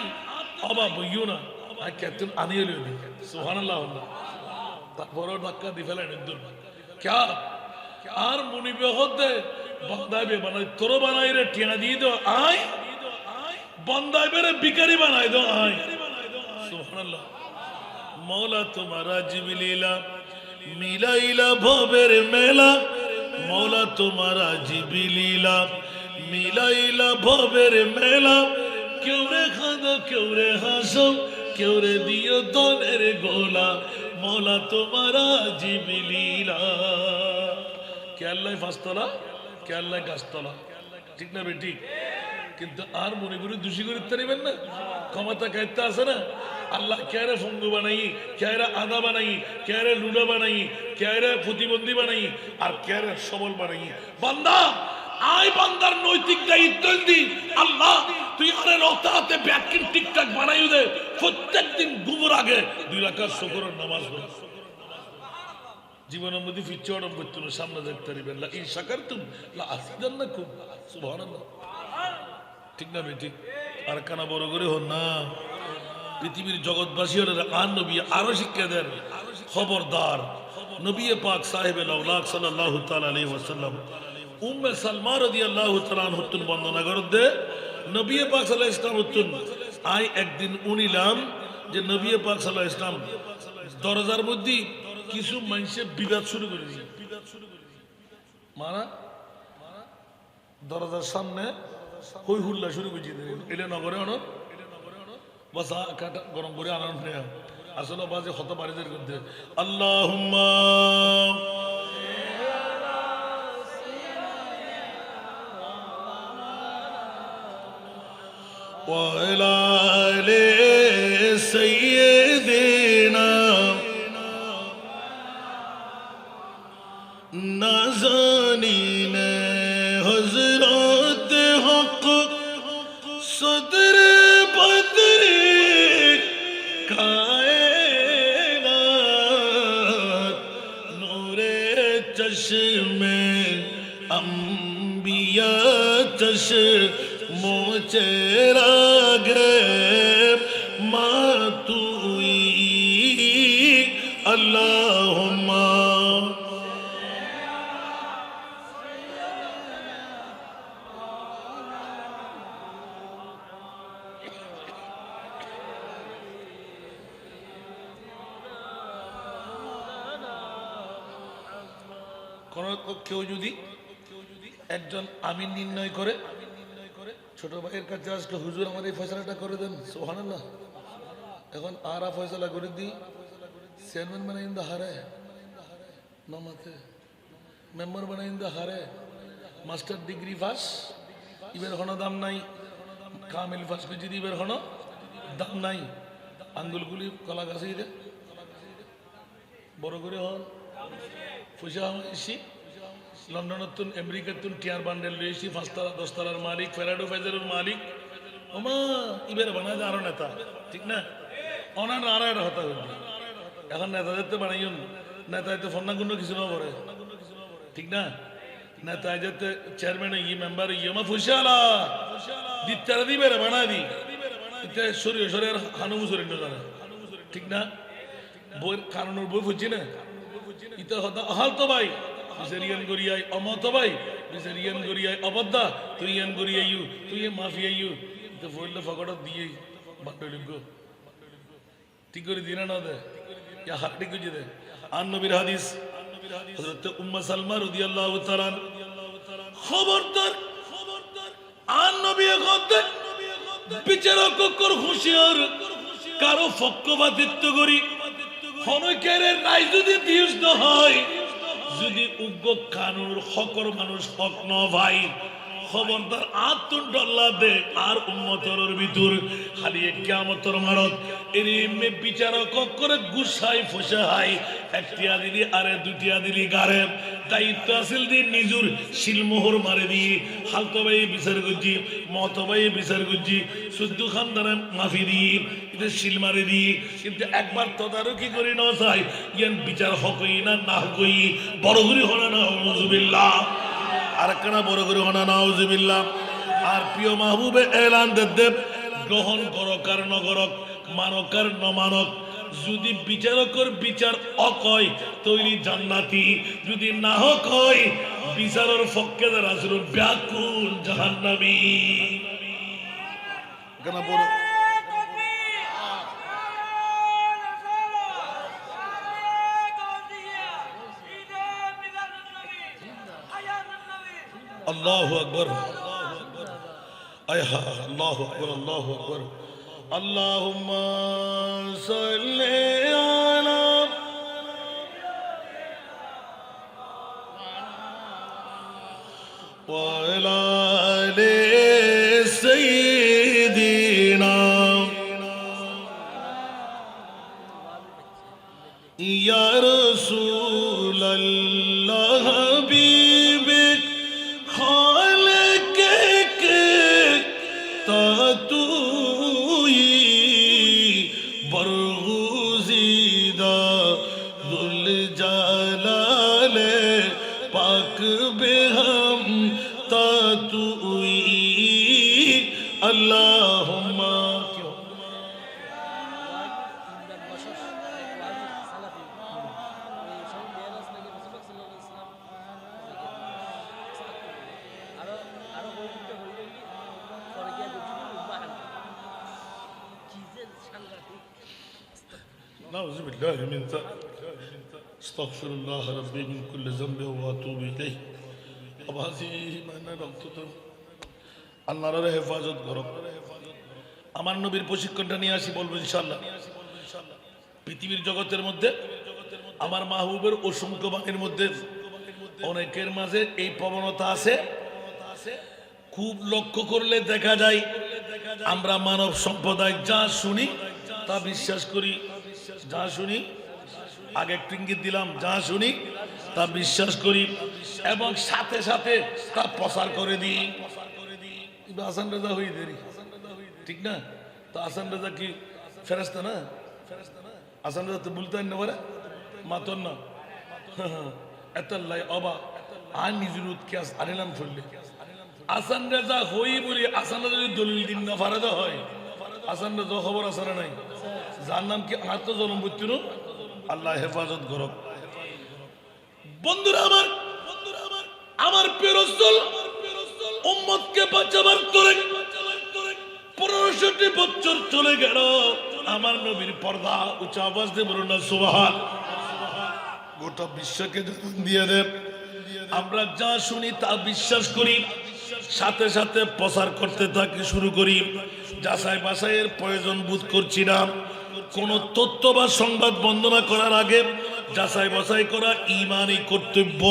অবা বইও না আর কেতন আনিয়ে লইবি সুবহানাল্লাহ তারপরও ধাক্কা দি ফেলে নদীর क्या আর মুনিবে হতে বন্দাইবে বানাই তোর বানাই রে টিয়া দিয়ে দো আই বন্দাইবে রে ভিখারি বানাই দো আই সুবহানাল্লাহ মওলা তোমারা জিবলীলা মিলাইলা ভবের মেলা मौला तुम्हारा जिबिलीला मिलाइला भवेर मेला क्यों रे खादो क्यों रे हासो क्यों रे दियो दोनेर गोला मौला तुम्हारा जिबिलीला क्या अल्लाह फास्तला क्या अल्लाह गास्तला ठीक ना बेटी কিন্তু আর মনে করে দোষী করে পারিবেন না ক্ষমতা কাইতে আছে না আল্লাহ কেরে ফঙ্গু বানাই কেরে আদা বানাই কেরে লুডা বানাই কেরে প্রতিবন্ধী বানাই আর কেরে সবল বানাই বান্দা আই বান্দার নৈতিক দায়িত্ব দি আল্লাহ তুই আরে রতাতে ব্যাকিং ঠিকঠাক বানাইও দে প্রত্যেকদিন ঘুমোর আগে 2 রাকাত শুকরের নামাজ পড় জীবনের মধ্যে ফিচড় করতে সামনে দেখতে পারবেন লা ইন শাকারতুম লা আযিদান্নাকুম সুবহানাল্লাহ ঠিক না বেটি আর কানা বড় করে হন না পৃথিবীর জগৎবাসী আর নবী আরো শিক্ষা দেন খবরদার নবী পাক সাহেবে লাউলাক সাল্লাল্লাহু তাআলা আলাইহি ওয়াসাল্লাম উম্মে সালমা রাদিয়াল্লাহু তাআলা আনহুতুন বর্ণনা করতে নবী পাক সাল্লাল্লাহু আলাইহি ওয়াসাল্লাম আই একদিন উনিলাম যে নবী পাক সাল্লাল্লাহু আলাইহি ওয়াসাল্লাম দরজার মধ্যে কিছু মানুষে বিবাদ শুরু করে দিয়েছে মানা দরজার সামনে কই হুল্লা শুরু করছি এটা নগরে অন বাসা কাটা গরম করে আনন্দ নেয়া আসলে বাজে হত বাড়িদের মধ্যে আল্লাহুম্মা ওয়া আলা আলি সাইয়্যিদিনা নাজানিন হযরত হক সদর বদর কায়নাত নূরে চশমে अंबिया चश्मो चेरागे मातुई अल्लाहुम्मा কেউ যদি একজন আমিন নির্ণয় করে, ছোট ভাইয়ের কাছে আসলে হুজুর আমার এই ফয়সালাটা করে দেন, সুবহানাল্লাহ। এখন আরা ফয়সালা করে দিই, চেয়ারম্যান বানাই দা হারে নমাতে, মেম্বার বানাই দা হারে, মাস্টার ডিগ্রি পাস ইবের হনো দাম নাই, কামিল পাস করে যদি ইবের হনো দাম নাই, আঙ্গুলগুলি কলা গাছে দে বড় করে হন পয়সা এসি লন্ডনের তুন আমেরিকার তুন টিয়ার বান্ডেল লইছি 5 তলা 10 তলার মালিক, ফেরাডো ফাইজারের মালিক, ওমা ইবের বানায় আরো নেতা, ঠিক না? অনার আর হতা হইল এখন নেতাদের তো বানাইন, নেতায় তো ফন্না কোনো কিছু না পড়ে, ঠিক না? নেতায় যাতে চেয়ারম্যান ই মেম্বার ইমা ফুসালা দিতারা দিবে রে বানাই দি ইতে শরীর শরীর হানুমু শরীর না, ঠিক না? বই কারণের বই ফুজি না ইতে হতা হাল তো ভাই বিজারিয়ান গরিয়াই অমত ভাই বিজারিয়ান গরিয়াই অবদ্দা তুই ইয়ান গরিয়াইউ তুই মাফি আইউ তো বললে ফকড় দিয়ে বাটলিগ ঠিক করে দিনা না দে ইয়া হাড্ডি কুজি দে। আন নবীর হাদিস হযরত উম্মে সালমা রাদিয়াল্লাহু তাআলা খবরদার আন নবী কত বিচারক কর হুঁশিয়ার কারো পক্ষপাতিত্ব করি হনকের রায় যদি দিস না হয়, যদি উগ্র কানুর হকর মানুষ হক ন ভাই খবরদার আত্মডল্লা দে আর উম্মতর ভিতর হারিয়ে কিয়ামতর মারত এরিমে বিচারক করে গুসাই ফসাই একটিয়া দিলি আরে দুটিয়া দিলি গারে দায়িত্ব আসিল দি নিজুর শিলমোহর মারে দি হালতো ভাই বিচার করছি মত ভাই বিচার করছি শুদ্ধ খানদানে মাফি দি এটা শিল মারে দি, কিন্তু একবার তদারকি করি না চাই ইয়ান বিচার হকই না না হকই বড় করি হনা না হুজুবিল্লাহ আর কেনা বড় করে হনা নাউজুবিল্লাহ। আর প্রিয় মাহবুবে এলান দেব গ্রহণ করক আর নগরক মানক আর নমানক, যদি বিচারকর বিচার অকয় তৈরি জান্নাতি, যদি না হক হয় বিচারের পক্ষে দ্বারা শুরু ব্যাকুল জাহান্নামী। কেন বড় আল্লাহু আকবার আয়হা আল্লাহু আকবার আল্লাহু আকবার আল্লাহুম্মা সাল্লি আলা ওয়া আলা আলি সাইয়্যিদিনা ইয়া রাসূলুল্লাহ হাবিবে তুই বরগুজিদা দুল জালালে পাক বেহম তা তুই আল্লাহুম্মা نعوذ بالله من ذلك استغفر الله ربي من كل ذنب واتوب اليه আল্লাহর হেফাজত করো। আমার নবীর প্রশিক্ষণটা নিয়ে আসি বলবো ইনশাআল্লাহ। পৃথিবীর জগতের মধ্যে আমার মাহবুবের অসংখ্য বাণীর মধ্যে অনেকের মাঝে এই প্রবণতা আছে, খুব লক্ষ্য করলে দেখা যায় আমরা মানব সম্প্রদায় যা শুনি তা বিশ্বাস করি, যা শুনি আগে একটু ইঙ্গিত দিলাম, যা শুনি তা বিশ্বাস করি এবং সাথে সাথে তা প্রচার করে দিই। হাসান রাজা হয়ে দেরি, ঠিক না? তো হাসান রাজা কি ফেরেশতা না? হাসান রাজা তো বলতেন না পারে মাতন না এত লাই অবা আর নিজের উৎকে আনিলাম চললে হাসান রাজা হই বলি হাসান রাজা যদি দলিল দিন না ফারাদা হয় হাসান রাজা খবর আসারা নাই, যার নাম কি আত্মজনম বুঝছিল। আল্লাহ হেফাজত করক। বন্ধুরা আমার, আমার প্রিয় রাসূল উম্মতকে বাঁচাবার তোরে 1500 বছর চলে গেল, আমার নবীর পর্দা উচ্চ আওয়াজ দিয়ে বলুন না সুবহান। গোটা বিশ্বকে জানান দিয়ে দেব আমরা যা শুনি তা বিশ্বাস করি, সাথে সাথে প্রচার করতে থাকি, শুরু করি। যাচাই বাছাইয়ের প্রয়োজন বোধ করছি না। কোন তথ্য বা সংবাদ বন্দনা করার আগে যাচাই বাছাই করা ঈমানি কর্তব্য।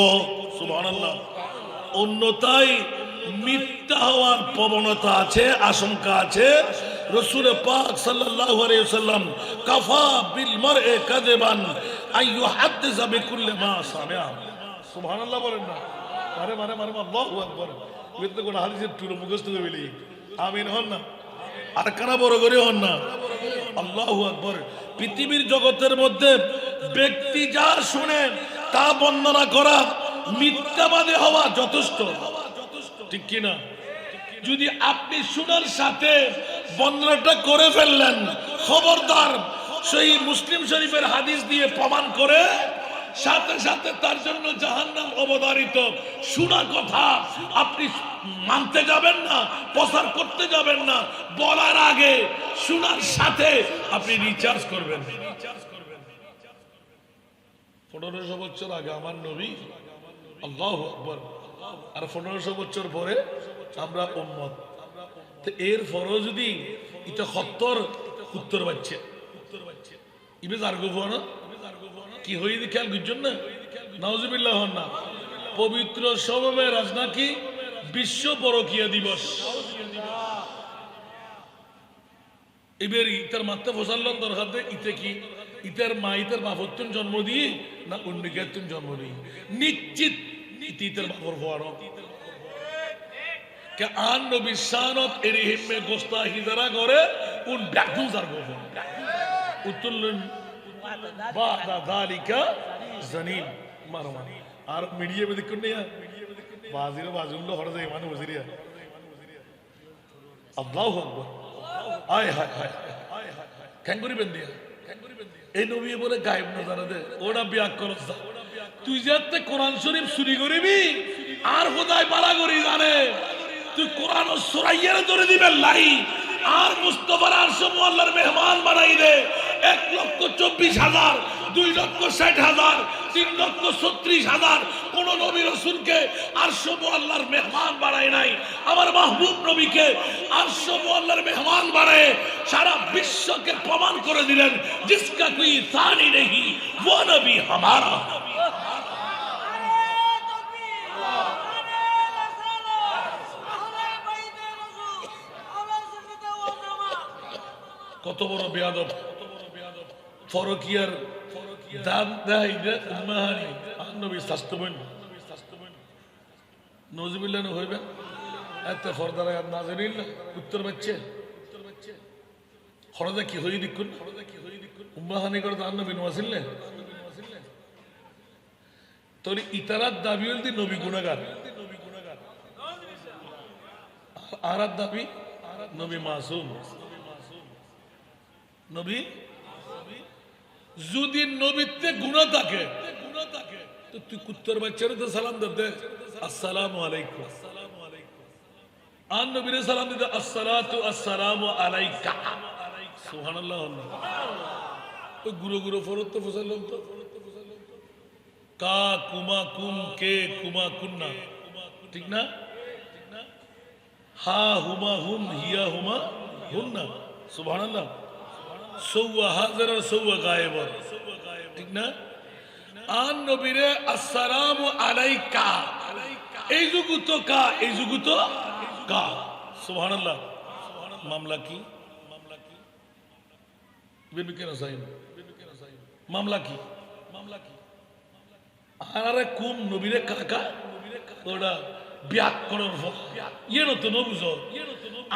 সুবহানাল্লাহ। অন্যথায় মিথ্যা হওয়ার প্রবণতা আছে, আশঙ্কা আছে। রাসূল পাক সাল্লাল্লাহু আলাইহি ওয়াসাল্লাম কাফা বিল মার'i কাযিবান আইয়ুহাদ্দিসা বিকুল্লি মা সামিআ। সুবহানাল্লাহ বলেন না? আরে মানে মানে আল্লাহু আকবার। বুঝতে কোন হাদিসের টুরু মুখস্থ করে বলি আমিন হন না, আর কানা বড় করে হন না। আল্লাহু আকবার। পৃথিবীর জগতের মধ্যে ব্যক্তি যা শুনে তা বর্ণনা করা, মিথ্যাবাদী হওয়া যথেষ্ট, ঠিক কি না? যদি আপনি শোনার সাথে বর্ণনাটা করে ফেললেন, খবরদার সেই মুসলিম শরীফের হাদিস দিয়ে প্রমাণ করে সাথে সাথে তার জন্য জাহান্নাম অবধারিত। শোনা কথা আপনি মানতে যাবেন না, প্রচার করতে যাবেন না, বলার আগে শোনার সাথে আপনি রিচার্জ করবেন। 1500 বছর আগে আমার নবী, আল্লাহু আকবার, আর 1500 বছর পরে আমরা উম্মত। তো এর পরও যদি এটা সত্তর উত্তর বাচ্চে ইবে জারগো না কি হয়ে খেয়াল বুঝছেন না? নাউজুবিল্লাহ হন না। পবিত্র শবে রাজনা কি বিশ্ব পরকিয়া দিবস। এবার ইতার মাত্রা ফসাল্লার দরকার ইতে কি ইতার মা ইতার বাপত্তন জন্ম দিয়ে না উন্নিকাত্তন জন্ম দিয়ে নিশ্চিত ইতার বাপর হওয়ার কে আন নবী শানত এরি হিম্মে গোস্তাহি যারা করে উন ব্যাকুল জারগো উত্তরলেন বাদা যালিকা জানিম মারমান। আর মিডিয়া মে দেখুন না বাজিরে বাজুল্লাহ হরে যায় মানে ওজিরিয়া আল্লাহু আকবার। আয় হায় হায় কেন করিবেন দিয়া এই নবী বলে গায়েব না জানা দে ওটা বিয়াক করস। তুই যাতে কোরআন শরীফ চুরি করিবি আর খোদাই পালা করি জানে তুই কোরআন সরাইয়ার ধরে দিবেন লাই আর মুস্তাফার আরশ আল্লাহর মেহমান বানাই দে। 1,24,000, 2,60,000, 3,36,000 কোন নবী রাসূলকে আরশ আল্লাহর মেহমান বানায় নাই। আমার মাহবুব নবীকে আরশ আল্লাহর মেহমান বানায় সারা বিশ্বকে প্রমাণ করে দিলেন জিসকা কোই সানি নেহি वो নবী हमारा। কত বড় বেয়াদব, ফরকিয়ার দাম দেয় উম্মাহানি আর নবী স্বাস্থ্যবান নজবিল্লাহ হইবে এত ফরদারা না জানিল উত্তর বাচ্চে হরদা কি হই দিকুন উম্মাহানি করে তো আর নবী নওয়াজিল্লে তোর ইতারাত দাবি হল দি নবী গুনাহগার, আর দাবি নবী মাসুম। নবী যদি নবীতে গুনাহ থাকে তো তুই কুত্তর বাচ্চারে তো সালাম দে আসসালামু আলাইকুম, আর নবীরে সালাম দিতে আসসালাতু আসসালামু আলাইকা। সুবহানাল্লাহ। ওই গুরু গুরু ফরত তো ফসালাম তো কা কুমা কুম কে কুমা কুন্না, ঠিক না? হা হুমা হুম হিয়া হুমা হুন্না। সুবহানাল্লাহ। সৌয়া হাজার আর সৌয়া গায়েব, ঠিক না? আন নবীরে আসসালামু আলাইকা, এই যুগ তো কা, এই যুগ তো কা। সুবহানাল্লাহ। মামলা কি? বেবি কেন সাইন মামলা কি? আরে কুম নবীরে কাকা ওটা ব্যাকরণ ইয়ে তো নবুজ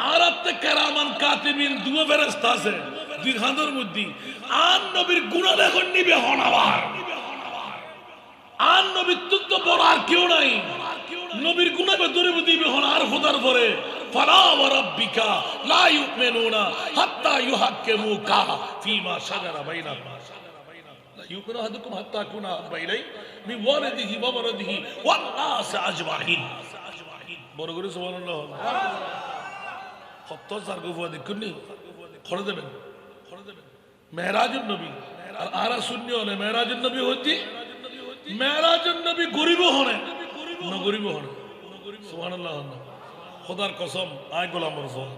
আর আপনি কেরামান কাতিবিন দুও ফেরেশতা আছে দুই খানের মধ্যে। আর নবীর গুনাহ এখন নিবে হনাবার, আর নবীর তো বড় আর কেউ নাই। নবীর গুনাহ ধরে দিবে হন আর খোদার পরে ফালা ওয়া রাব্বিকা লা ইউমিনুনা হাত্তা ইউহাক্কিমুকা ফিমা শাজারা বাইনাহুম লা ইউমিনু আহাদুকুম হাত্তা কুনা বাইলাই মিন ওয়ালিদিহি ওয়া ওয়ালাদিহি ওয়ান নাস আজমাইন। বড় করে সুবহানাল্লাহ। কত জারগুফা দেখুননি খড়ে দেবেন মেহরাজুন নবী আর আরা শূন্য হলে মেহরাজুন নবী হইতি মেহরাজুন নবী গরিব হনে নগরিব হন সুবহানাল্লাহ হন খোদার কসম আয় গোলামর ফল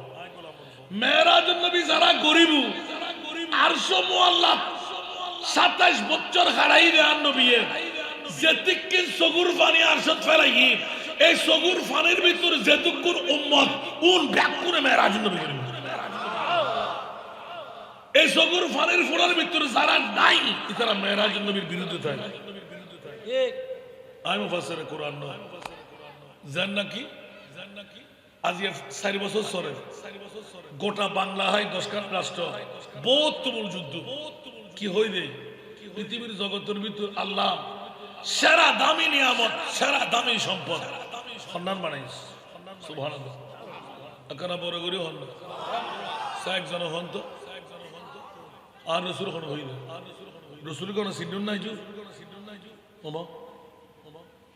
মেরাজুন নবী যারা গরিব আরশ মুআল্লাফ 27 বছর হারাই দেন নবীয়ে যেতিকিন সগুর পানি আরশত ফেলাই এই সগুর পানির ভিতর যেতুকুন উম্মত উন ব্যাকুনে মেরাজুন নবী গরিব এই সগুর পানির ফোড়ার ভিতর যারা নাই তারা মেরাজুন নবীর বিরুদ্ধে থাকে ঠিক আমি মুফাসসিরে কোরআন নয় জান নাকি আজ 4 বছর সরে গোটা বাংলা হয় 10খান রাষ্ট্র বহুত তুমুল যুদ্ধ কি হই রে পৃথিবীর জগতের ভিতর আল্লাহ সেরা দামি নিয়ামত সেরা দামি সম্পদ সম্মান বানাইস সুবহানাল্লাহ আকানা বড় করে হন না একজন হন তো আর রসুল কোন হইল রসুল কোন সিন্নুন নাই জু ওমা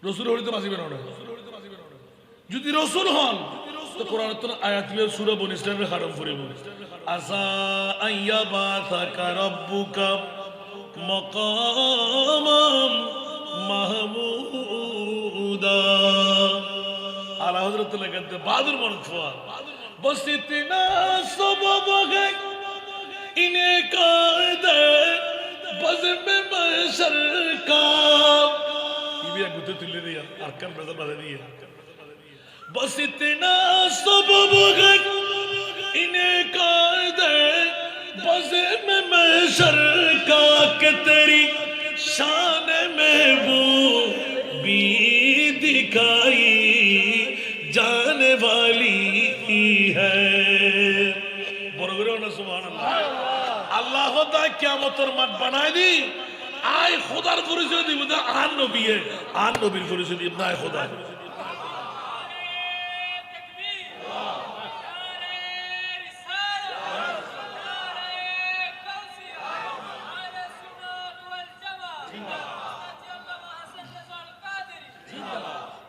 রসুল হইতে বাঁচিবে না যদি রসুল হন তো কোরআন তো আয়াত সূরা বনী ইসরাঈলের হারাম করে বলে আসা আইয়াবাসাকা রাব্বুকা মাকামাম মাহমুদা আলা হযরত লাগাতে বাদুর মরফুয়া বস ইতনা সবব গে ইনে কায়দে বজমে মশর কা ইবিয়া গুতে তুলে দিয়া আরকান বাজা বাজা দিয়া बस इतना सबब है इन्हें कायदे बज़े में महशर का के तेरी शान में वो भी दिखाई जाने वाली है बरगुरो सुभान अल्लाह अल्लाह खुदा क़यामतर मत बनाए दी आए खुदार परिचय दी बुदा आन नबी है आन नबीर परिचय दी इब्न खुदा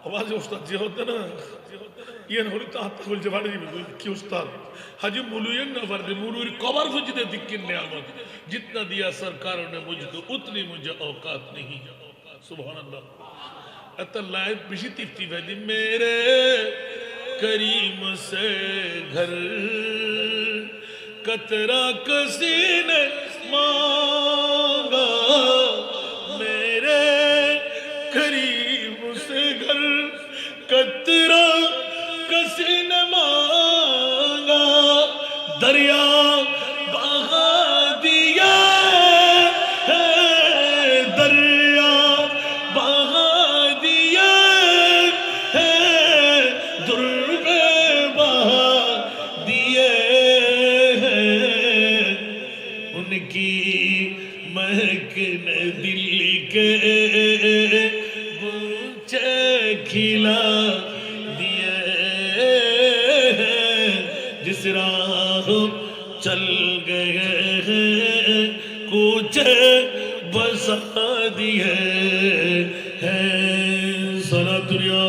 आवाज उस्ताद जी होते ना ये होली तो हाथ खोल जवानी में कि उस्ताद हाजी मुलुयन ना फर्दे मुलुर कवर फुजदे दिक्किन नियामत जितना दिया सरकार ने मुझको उतनी मुझे औकात नहीं सुभान अल्लाह अतल्लाह बिशी तिफ्ती वैदी मेरे करीम से घर कतरा किसी ने मांगा मेरे करीम से घर कतरा किसी ने मांगा दरिया बहा दिया है दरिया बहा दिया है दुर्बे बहा दिए हैं उनकी महक ने दिल के खिला दिए जिस राह चल गए हैं कुछ बसा दिए हैं सना दुनिया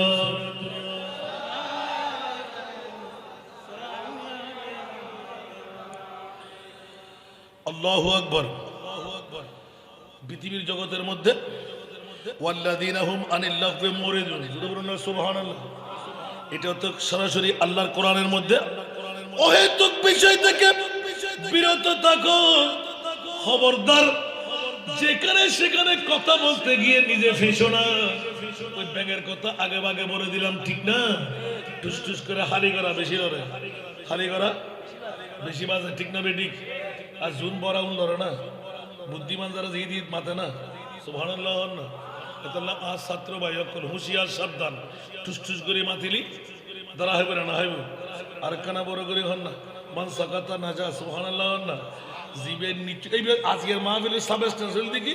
अल्लाहु अकबर পৃথিবীর জগতের মধ্যে ওয়াল্লাযীনা হুম আনিল লাগwi মুরিদুন সুবহানাল্লাহ এটা তো সরাসরি আল্লাহর কোরআনের মধ্যে অহেতুক বিষয় থেকে বিরত থাকো খবরদার যেখানে সেখানে কথা বলতে গিয়ে নিজে ফেসো না ওই ব্যাঙের কথা আগে ভাগে বলে দিলাম ঠিক না টুস টুস করে হারি করা বেশি ধরে হারি করা বেশি বাজে ঠিক না বেঠিক আর জুন বড়া উন ধরে না বুদ্ধিমান যারা যে ঈদ মাতে না সুবহানাল্লাহ না এতলা আজ ছাত্র ভাই অকল হুঁশিয়ার সাবধান টুস টুস করে মাতিলি দাঁড়া হইবে না হইব আর কানা বড় করে হন না মান সাকাতা নাজা সুবহানাল্লাহ না জীবের নিচে এই আজকের মাহফিলের সাবস্টেন্সিয়াল দেখি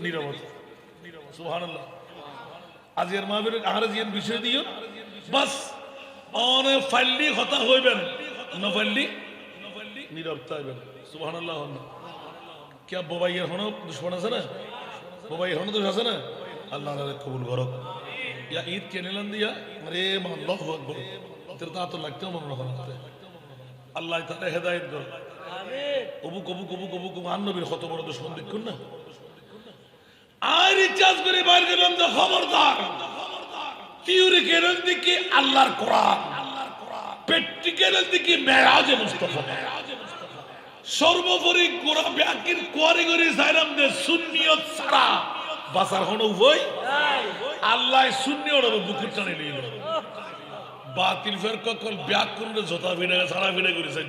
নীরবতা সুবহানাল্লাহ আজকের মাহফিলের আর জিন বিষয় দিও বাস অনে ফাইলি হতা হইবেন না ফাইলি নীরবতা হইবেন সুবহানাল্লাহ না क्या बोबाइयर होना दुश्मन আছে না बोबाइयर होना दोष আছে না আল্লাহ রে কবুল করুক या ईद के निलन दिया अरे अल्लाहु अकबर तेरे ता तो लगते हो ममन होते अल्लाह ताला हिदायत करो आमीन कबू कबू कबू कबू कबू मान नबीर কত বড় दुश्मन দেখুন না আর ইচ্ছাস করে বাইরে গেলাম তো খবরদার থিওরিক্যাল দিকে আল্লাহর কোরআন, প্র্যাকটিক্যাল দিকে মেরাজে মুস্তাফা। সর্বোপরি গোড়া ব্যাকির কোয়ারি করে যাইরাম দে সুন্নিয়ত ছাড়া বাসার হন উভয় আল্লাহ সুন্নিয়ত বুকুর টানে নিয়ে গেল। বাতিল ফের কল ব্যাকুণ্ড জোতা ভিড়ে সারা ভিড়ে করেছে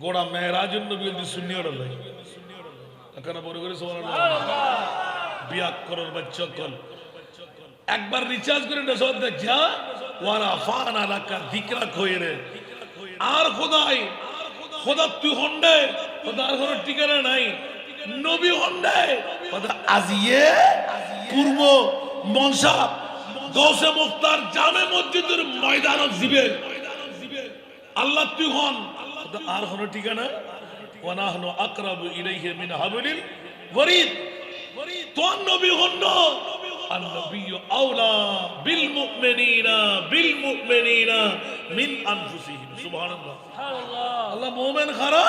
গোড়া মেরাজের নবী সুন্নিয়ত লাগে এখানে বড় করে বিয়াক করার বাচ্চা কল একবার রিচার্জ করে সব দেখা ওয়ারা ফানা লাকা যিকরা কইরে আর খোদাই খোদা তুই হন্ডে খোদার কোনো ঠিকানা নাই নবী হন্ডে খোদা আজিয়ে পূর্ব মনসা গৌসে মুখতার জামে মসজিদের ময়দানত দিবে আল্লাহ তুই হন খোদা আর কোনো ঠিকানা ওয়ানাহনু আকরাবু ইলাইহি মিন হাবলিল ওয়ারিদ তোর নবী হন্ড النبي أولى بالمؤمنين من أنفسهم سبحان الله الله مؤمن خرا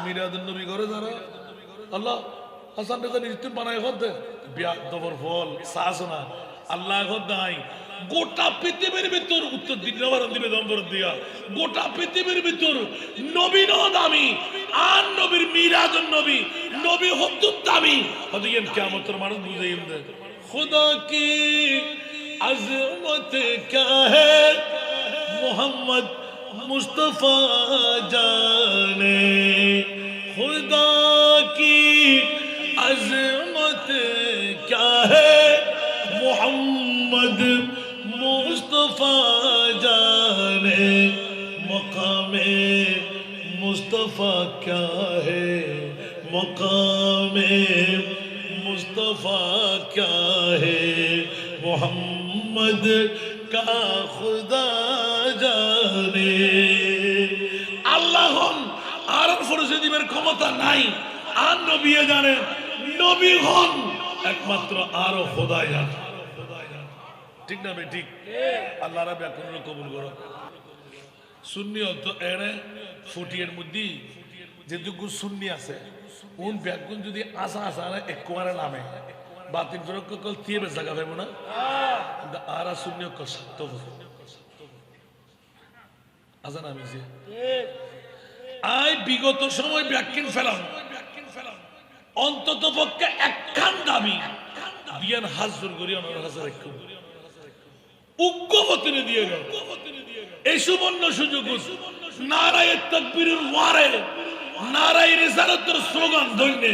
ميراد النبي করে যারা আল্লাহ হাসান রেজা নিশ্চিত বানায় হতে বিয়া দবর ফল সাসনা আল্লাহ খোদাই গোটা পৃথিবীর ভিতর উত্তর দিনবার দিবে দম্বর দিয়া গোটা পৃথিবীর ভিতর নবী নদামি আর নবীর মিরাদুন নবী নবী হদ্দুত দামি হদিয়েন কিয়ামতের মানুষ বুঝাইম দে खुदा की अज़मत क्या है मोहम्मद मुस्तफा जाने खुदा की अज़मत क्या है मोहम्मद मुस्तफा जाने मकामे मुस्तफा क्या है मकामे मुस्तफा क्या है मोहम्मद का खुदा जाने আল্লাহ আর ফরজে দিবের ক্ষমতা নাই আর নবী জানে নবী হন একমাত্র আর খোদা জানে ঠিক না ভাই ঠিক আল্লাহ রাব্বি এখন কবুল করো সুন্নি তো এনে ফুটিয়ের মধ্যে যে দুগু সুন্নি আছে উন ব্যাগুন যদি আসা আসা একবারে নামে বাতিল ফেরক কল তিয়ে জায়গা পাইব না আর শূন্য সত্য আসা নামিছে আই বিগত সময় ব্যাকিন ফেলাম অন্তত পক্ষে একখান দাবি বিয়ান হাজর করি অনার হাজার এক উগ্রপতিনে দিয়ে গেল এই সুবর্ণ সুযোগ নারায়ে তাকবীরের ওয়ারে নারায়ে রিসালাতের স্লোগান ধরে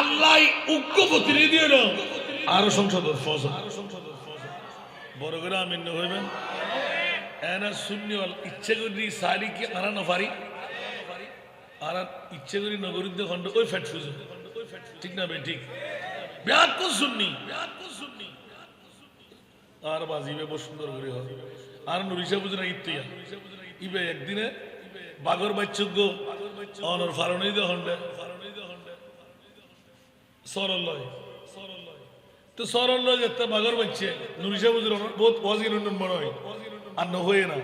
আল্লাহ উগ্রপতি দিয়ে দাও আরো সংসদের ফজল বড় করে আমিন হইবেন এনা সুন্নি ওয়াল ইচ্ছে করি সারি কি আনা না পারি আর ইচ্ছে করি নগরীর খন্ড ওই ফ্যাট ফুজ ঠিক না ভাই ঠিক ব্যাক সুন্নি আর বাজিবে বড় সুন্দর করে হবে আর নুরিশা বুঝনা ইত্তিয়া ইবে একদিনে বাগর বাচ্চুগ্য অনর ফারণই দে হন্ডে সরলয় তো সরলয় যেতে বাগর বাচ্চে নুরিশা বুঝর বহুত ওয়াজির উন্নয়ন মনে হয় আর ন হয়ে না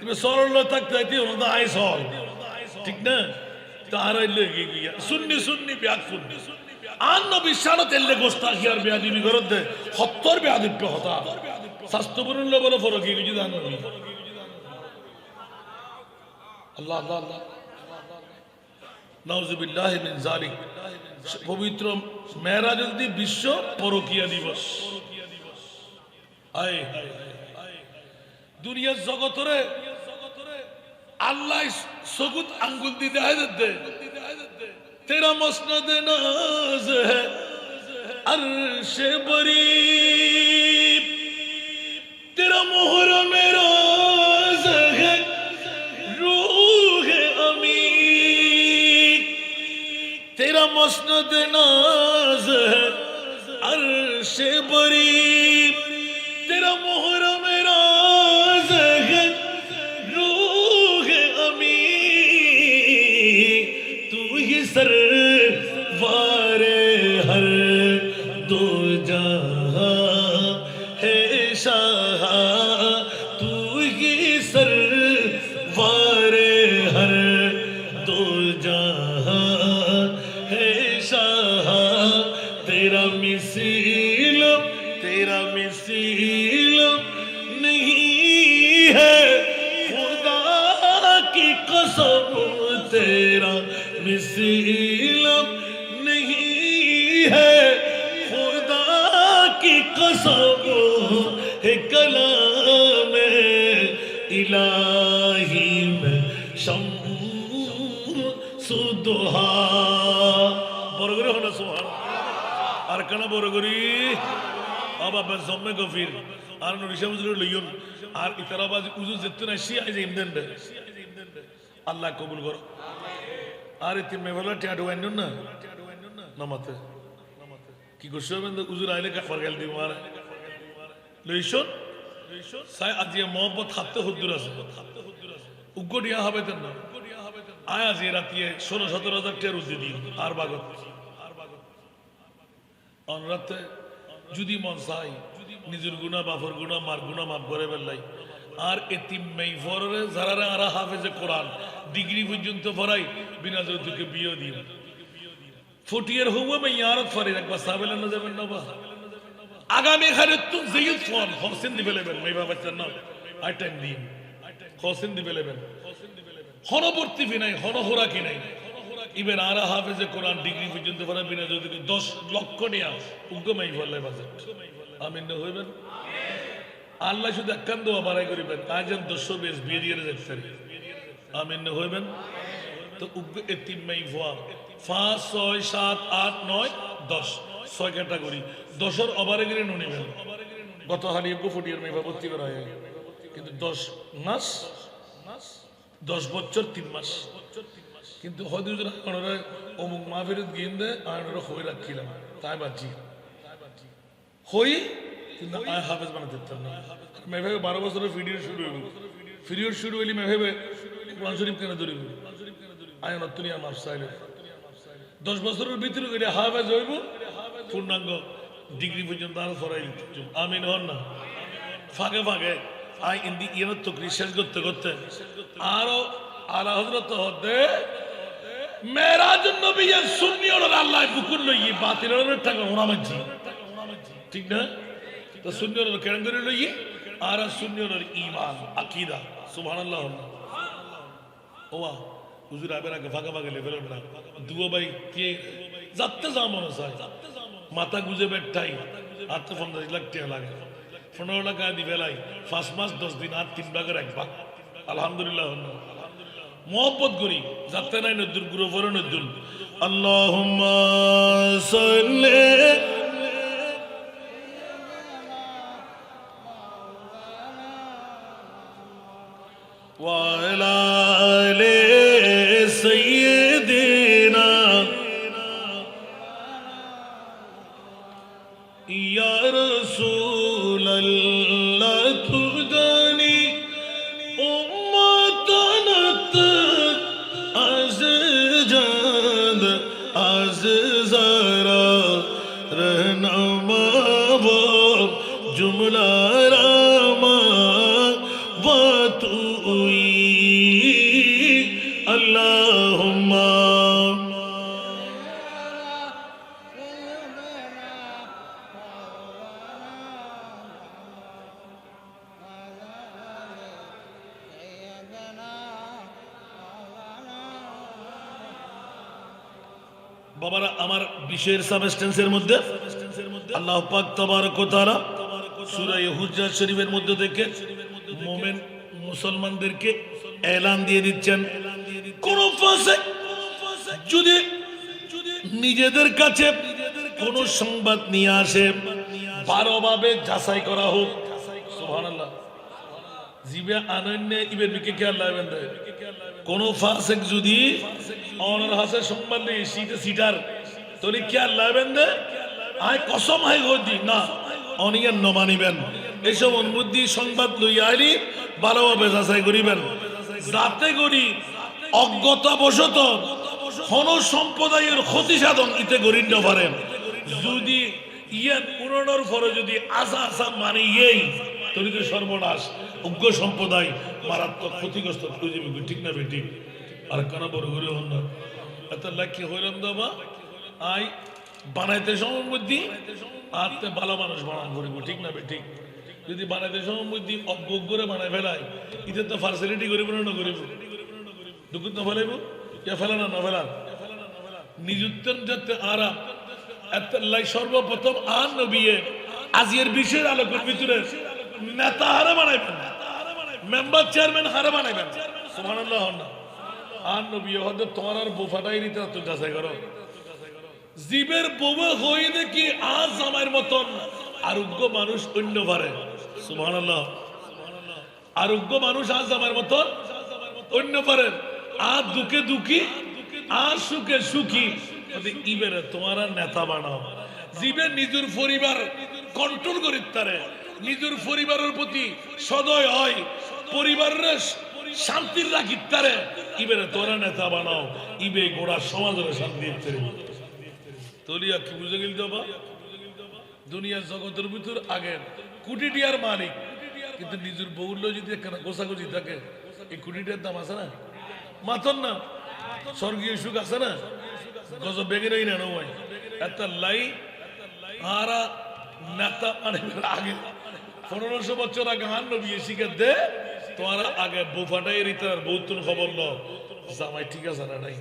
তুমি সরলয় থাকতে আইতে ওনাদা আই সল ঠিক না তার আইলে গিয়া সুন্নি সুন্নি ব্যাক সুন্নি আর নবী শানত এলে গোস্তাখি আর বেয়াদবি করত দে হত্তর বেয়াদবি হতা স্বাস্থ্যপূর্ণ বলে ফরক কি কিছু জানো আল্লাহ আল্লাহ আল্লাহ নাউযুবিল্লাহি মিন যালিক পবিত্র মেরাজ দি বিশ্ব পরকিয়া দিবস আয় দুনিয়ার জগতরে আল্লাহ সগুত আঙ্গুল দি দেখাই দে তেরা মসনদ নাজ है अर्श बरी तेरा मुहर्रम राज है रूह अमीर तेरा मसनद नाज है अर्श बरी तेरा मुहर्रम राज है रूह अमीर तू ही सरवारे हर दो जहां है शाह तू ही सरवारे हर दो जहां है शाह तेरा मिसिल तेरा कसम तेरा मिसल नहीं है खुदा की कसम है कलाम इलाही में शम्सुद्दुहा বড় করে হলো সুবহান আর কেন বড় করি আবা বেজমে গফির আর নরিশা হুজুর লইয়ন আর ইতারাবাজ উজু যেত না সি আইজে ইমদান বে আল্লাহ কবুল করো আর তিমে বলা টিয়াডু আইনুন না নামাতে কি করছো বন্ধু উজুর আইলে কাফার গেল দি মার লইছন সাই আজিয়া মোহাম্মদ হাতে হুজুর আছে উগ্গ দিয়া হবে তেন না আয় আজ রাতে 16-17 টাকা রুজি দিই আর বাগত অনরাতে যদি মন চাই নিজের গুনাহ বাফর গুনাহ মার গুনাহ মাফ করে বেলাই আর এতিম মেইফরে যারা আর হাফেজে কোরআন ডিগ্রি পর্যন্ত পড়াই বিনা যৌতুকে বিয়ে দিই 40 ইয়ার হওয়া মে ইয়ারত ফরি একবার সাবেল না যাবেন না বা আগামী খারে তো জিয়ুত ফোন হোসেন দিবেলেবেন মেবা বাচ্চা না আই টাইম দিন হোসেন দিবেলেবেন হনবর্তী বিনাই হনহরা কি নাই ইবেন আর হাফেজে কোরআন ডিগ্রি পর্যন্ত পড়া বিনা যৌতুকে 10 লক্ষ নিয়া উগ্গমাই ফলে বাজেট আমিন না হইবেন আল্লাহ শুধু একখান দোয়া বাড়াই করিবেন আজেন 220 বিয়ে দিয়ে দেখছেন আমিন না হইবেন তো উগ্গ এতিম মাই ফোয়া 5 6 7 8 9 10 6 ক্যাটাগরি 10 এর ওভারে গিয়ে নিবেন গত হালি একটু ফুটিয়ার মেবা ভর্তি করা হয় কিন্তু 10 মাস 10 বছর 3 মাস কিন্তু হদিজুর আনরে অমুক মাহফিলত গিন্দে আনরে হই রাখিলাম তাই বাজি হই কিন্তু আয় হাফেজ বানাতে দিতাম না मैं भाई 12 বছরের ভিডিও শুরু হইলি मैं भाई কোরআন শরীফ কেন ধরিব আয় নতুনিয়া মাফ চাইলে 10 বছরের ভিতরে এটা হাফেজ হইব পূর্ণাঙ্গ ডিগ্রি পর্যন্ত আর ফরাই আমিন হন না ফাঁকে ফাঁকে আয় ইন্দি ইয়ার তো রিসার্চ করতে করতে আরো আলা হযরত হতে মেরাজুন নবীর সুন্নি ওর আল্লাহ বুকুর লই বাতিলের টাকা ওনামাজি ঠিক না তো সুন্নি ওর কেন করে লই আর সুন্নি ওর ঈমান আকীদা সুবহানাল্লাহ ওয়া হুজুর আবেরা ফাঁকা ফাঁকা লেভেল না দুও ভাই কে যাতে জামন চাই মাথা গুজে বেঠাই আর তো 50 লাখ টাকা লাগে 15 টাকা দি বেলাই 5 মাস 10 দিন আর 3 ভাগের এক ভাগ আলহামদুলিল্লাহ মোহাম্মত করি যাতে নাই নদুর গুরু পরে নদুল আল্লাহুম্মা সাল্লি ওয়া আলা আলি সাইয়্যিদিনা ইয়া রাসূলাল্লাহ তুদানি जुमला रामा वातुई अल्लाहुम्मा বাবারা আমার বিষয়ের সাবস্টেন্সের মধ্যে আল্লাহ পাক তাবারক ওয়া তাআলা সূরা হুজরাত শরীফের মধ্যে থেকে মুমিন মুসলমানদেরকে এলান দিয়ে দিচ্ছেন কোন ফাসিক যদি নিজেদের কাছে কোন সংবাদ নিয়ে আসে ভালোভাবে যাচাই করা হোক সুবহানাল্লাহ জিবে আনন্য ইবের বিকে কে আল্লাহ বান্দা কোন ফাসিক যদি অনর হাসে সংবাদ নিয়ে সিটার তোরে কে আল্লাহ বান্দা আয় কসম হয় গদি না অনিয়ন নমানিবেন এসব অনুমতি সংবাদ লইয়া আইলি ভালোভাবে যাচাই করিবেন যাতে করি অজ্ঞতাবশত কোন সম্প্রদায়ের ক্ষতি সাধন ইতে করি না পারেন যদি ইয়ান পুরনোর পরে যদি আশা আশা মানি এই তরি তো সর্বনাশ অজ্ঞ সম্প্রদায় মারাত্মক ক্ষতিগ্রস্ত হয়ে যাবে ঠিক না বেটি আর কেন বড় করে হন না এত লাখি হইলাম দাবা আই বানাইতে সময় আত্মে ভালো মানুষ বানান করিব ঠিক না ঠিক যদি বানাইতে সময় অজ্ঞ করে বানাই ফেলাই ইতে তো ফ্যাসিলিটি করিব না করিব দুকুত না ফেলাইব ইয়া ফেলানা না ফেলান নিযুক্তের যাতে আরাম এতলাই সর্বপ্রথম আন নবিয়ে আজির বিষয়ের আলোকের ভিতরে নেতা হারে বানাইবেন মেম্বার চেয়ারম্যান হারে বানাইবেন সুবহানাল্লাহ না আন নবী হতে তোমার আর বোফাটাই নিতে তো যাচাই করো জীবের বউয়ে হই দেখি আজ আমার মতন আরোগ্য মানুষ অন্য পারে সুবহানাল্লাহ আরোগ্য মানুষ আজ আমার মতন অন্য পারেন আর দুঃখে দুঃখী আর সুখে সুখী ইবেরে তোমার নেতা বানাও জীবে নিজের পরিবার কন্ট্রোল করি তারে নিজের পরিবারের প্রতি সদয় হয় পরিবারের শান্তির রাখি তারে ইবেরে তোরা নেতা বানাও ইবে গোড়া সমাজের শান্তি দিতে তলিয়া কি বুঝে গেল বাবা দুনিয়ার জগতের ভিতর আগের কোটি টিয়ার মালিক কিন্তু নিজের বউল্য যদি একখানা গোসাগুজি থাকে এই কোটিটার দাম আছে না মাতন না স্বর্গীয় সুখ আছে না গজব বেগে নেই না নয় একটা লাই আরা নেতা মানে আগে 1500 বছর আগে হান নবী শিখে দে তোমার আগে বোফাটাই রিতার বউতুন খবর ল জামাই ঠিক আছে না নাই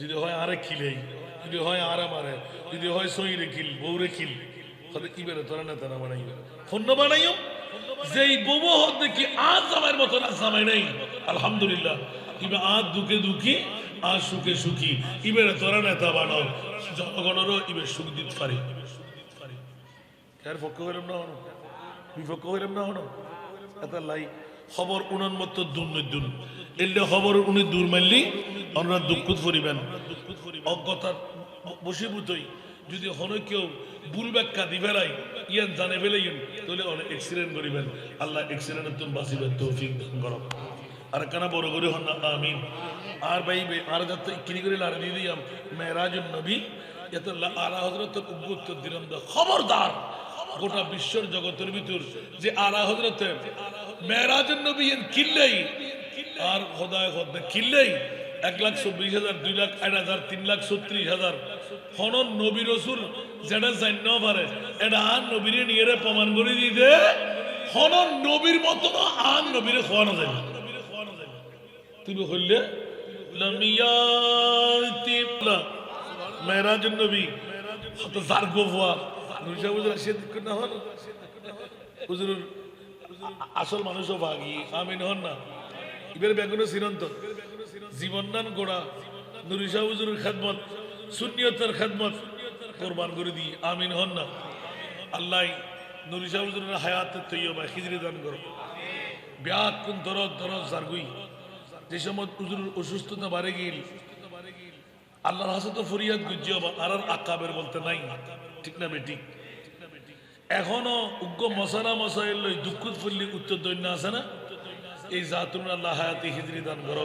যদি হয় আরে খিলেই যদি হয় আরে মারে যদি হয় সইরে খিল বউরে খিল তাহলে কি বেরে তোরা নেতা না বানাই ফোন বানাইও যেই বউ হত দেখি আজ জামাইয়ের মতো না জামাই নাই আলহামদুলিল্লাহ ইবে আজ দুঃখে দুঃখী আর সুখে সুখী ইবের তোরা নেতা বানাও জনগণেরও ইবে সুখ দিতে পারি কার পক্ষ হইলাম না হনো বিপক্ষ হইলাম না হনো এত লাই খবর উনন্মত্ত দুর্নীতির এলে খবর উনি দূর মারলি আমরা দুঃখুত করিবেন অজ্ঞতার বসীভূতই যদি হনো কেউ ভুল ব্যাখ্যা দি ফেলাই ইয়ান জানে ফেলাইন তাহলে অনেক অ্যাক্সিডেন্ট করিবেন আল্লাহ অ্যাক্সিডেন্টের তুমি বাঁচিবেন তৌফিক দান করো আর কেন বড় করে হন না আমিন আর ভাই আর যাতে কিনি করে লাড়ে দিয়ে দিয়াম মেরাজুন নবী এত আলা হজরতের উদ্বুত্তর দিলাম খবরদার গোটা বিশ্বর জগতের ভিতর যে আলা হজরতের মেরাজুন নবী কিনলেই আর খোদায় খোদা কিনলেই 1,24,000 2,08,000 3,36,000 হনন নবী রসুল যেটা জান্য পারে এটা আর নবীরে নিয়ে প্রমাণ করে দিতে হনন নবীর মতো আর নবীরে খোয়ানো যায় তুমি হইলে মেরাজুন নবী হত জারগো হওয়া নুসা হুজুর সে দিক না হন হুজুর আসল মানুষও ভাগি আমিন হন না ইবের বেগুনো চিরন্ত জীবনদান গোড়া নুরিশা হুজুরের খেদমত সুন্নিয়তের খেদমত কোরবান করে দি আমিন হন না আল্লাহ নুরিশা হুজুরের হায়াতে তৈয়বা খিজরি দান করো ব্যাগ কোন দরদ দরদ জারগুই যে সময় হুজুরের অসুস্থতা বাড়ে গিল আল্লাহর হাতে তো ফরিয়াদ গুজিও আর আকাবের বলতে নাই ঠিক না বেটি এখনো উগ্র মশালা মশাইল দুঃখ ফুল্লি উত্তর দৈন্য আছে না এই জাতুন আল্লাহ হায়াতে খিজরি দান করো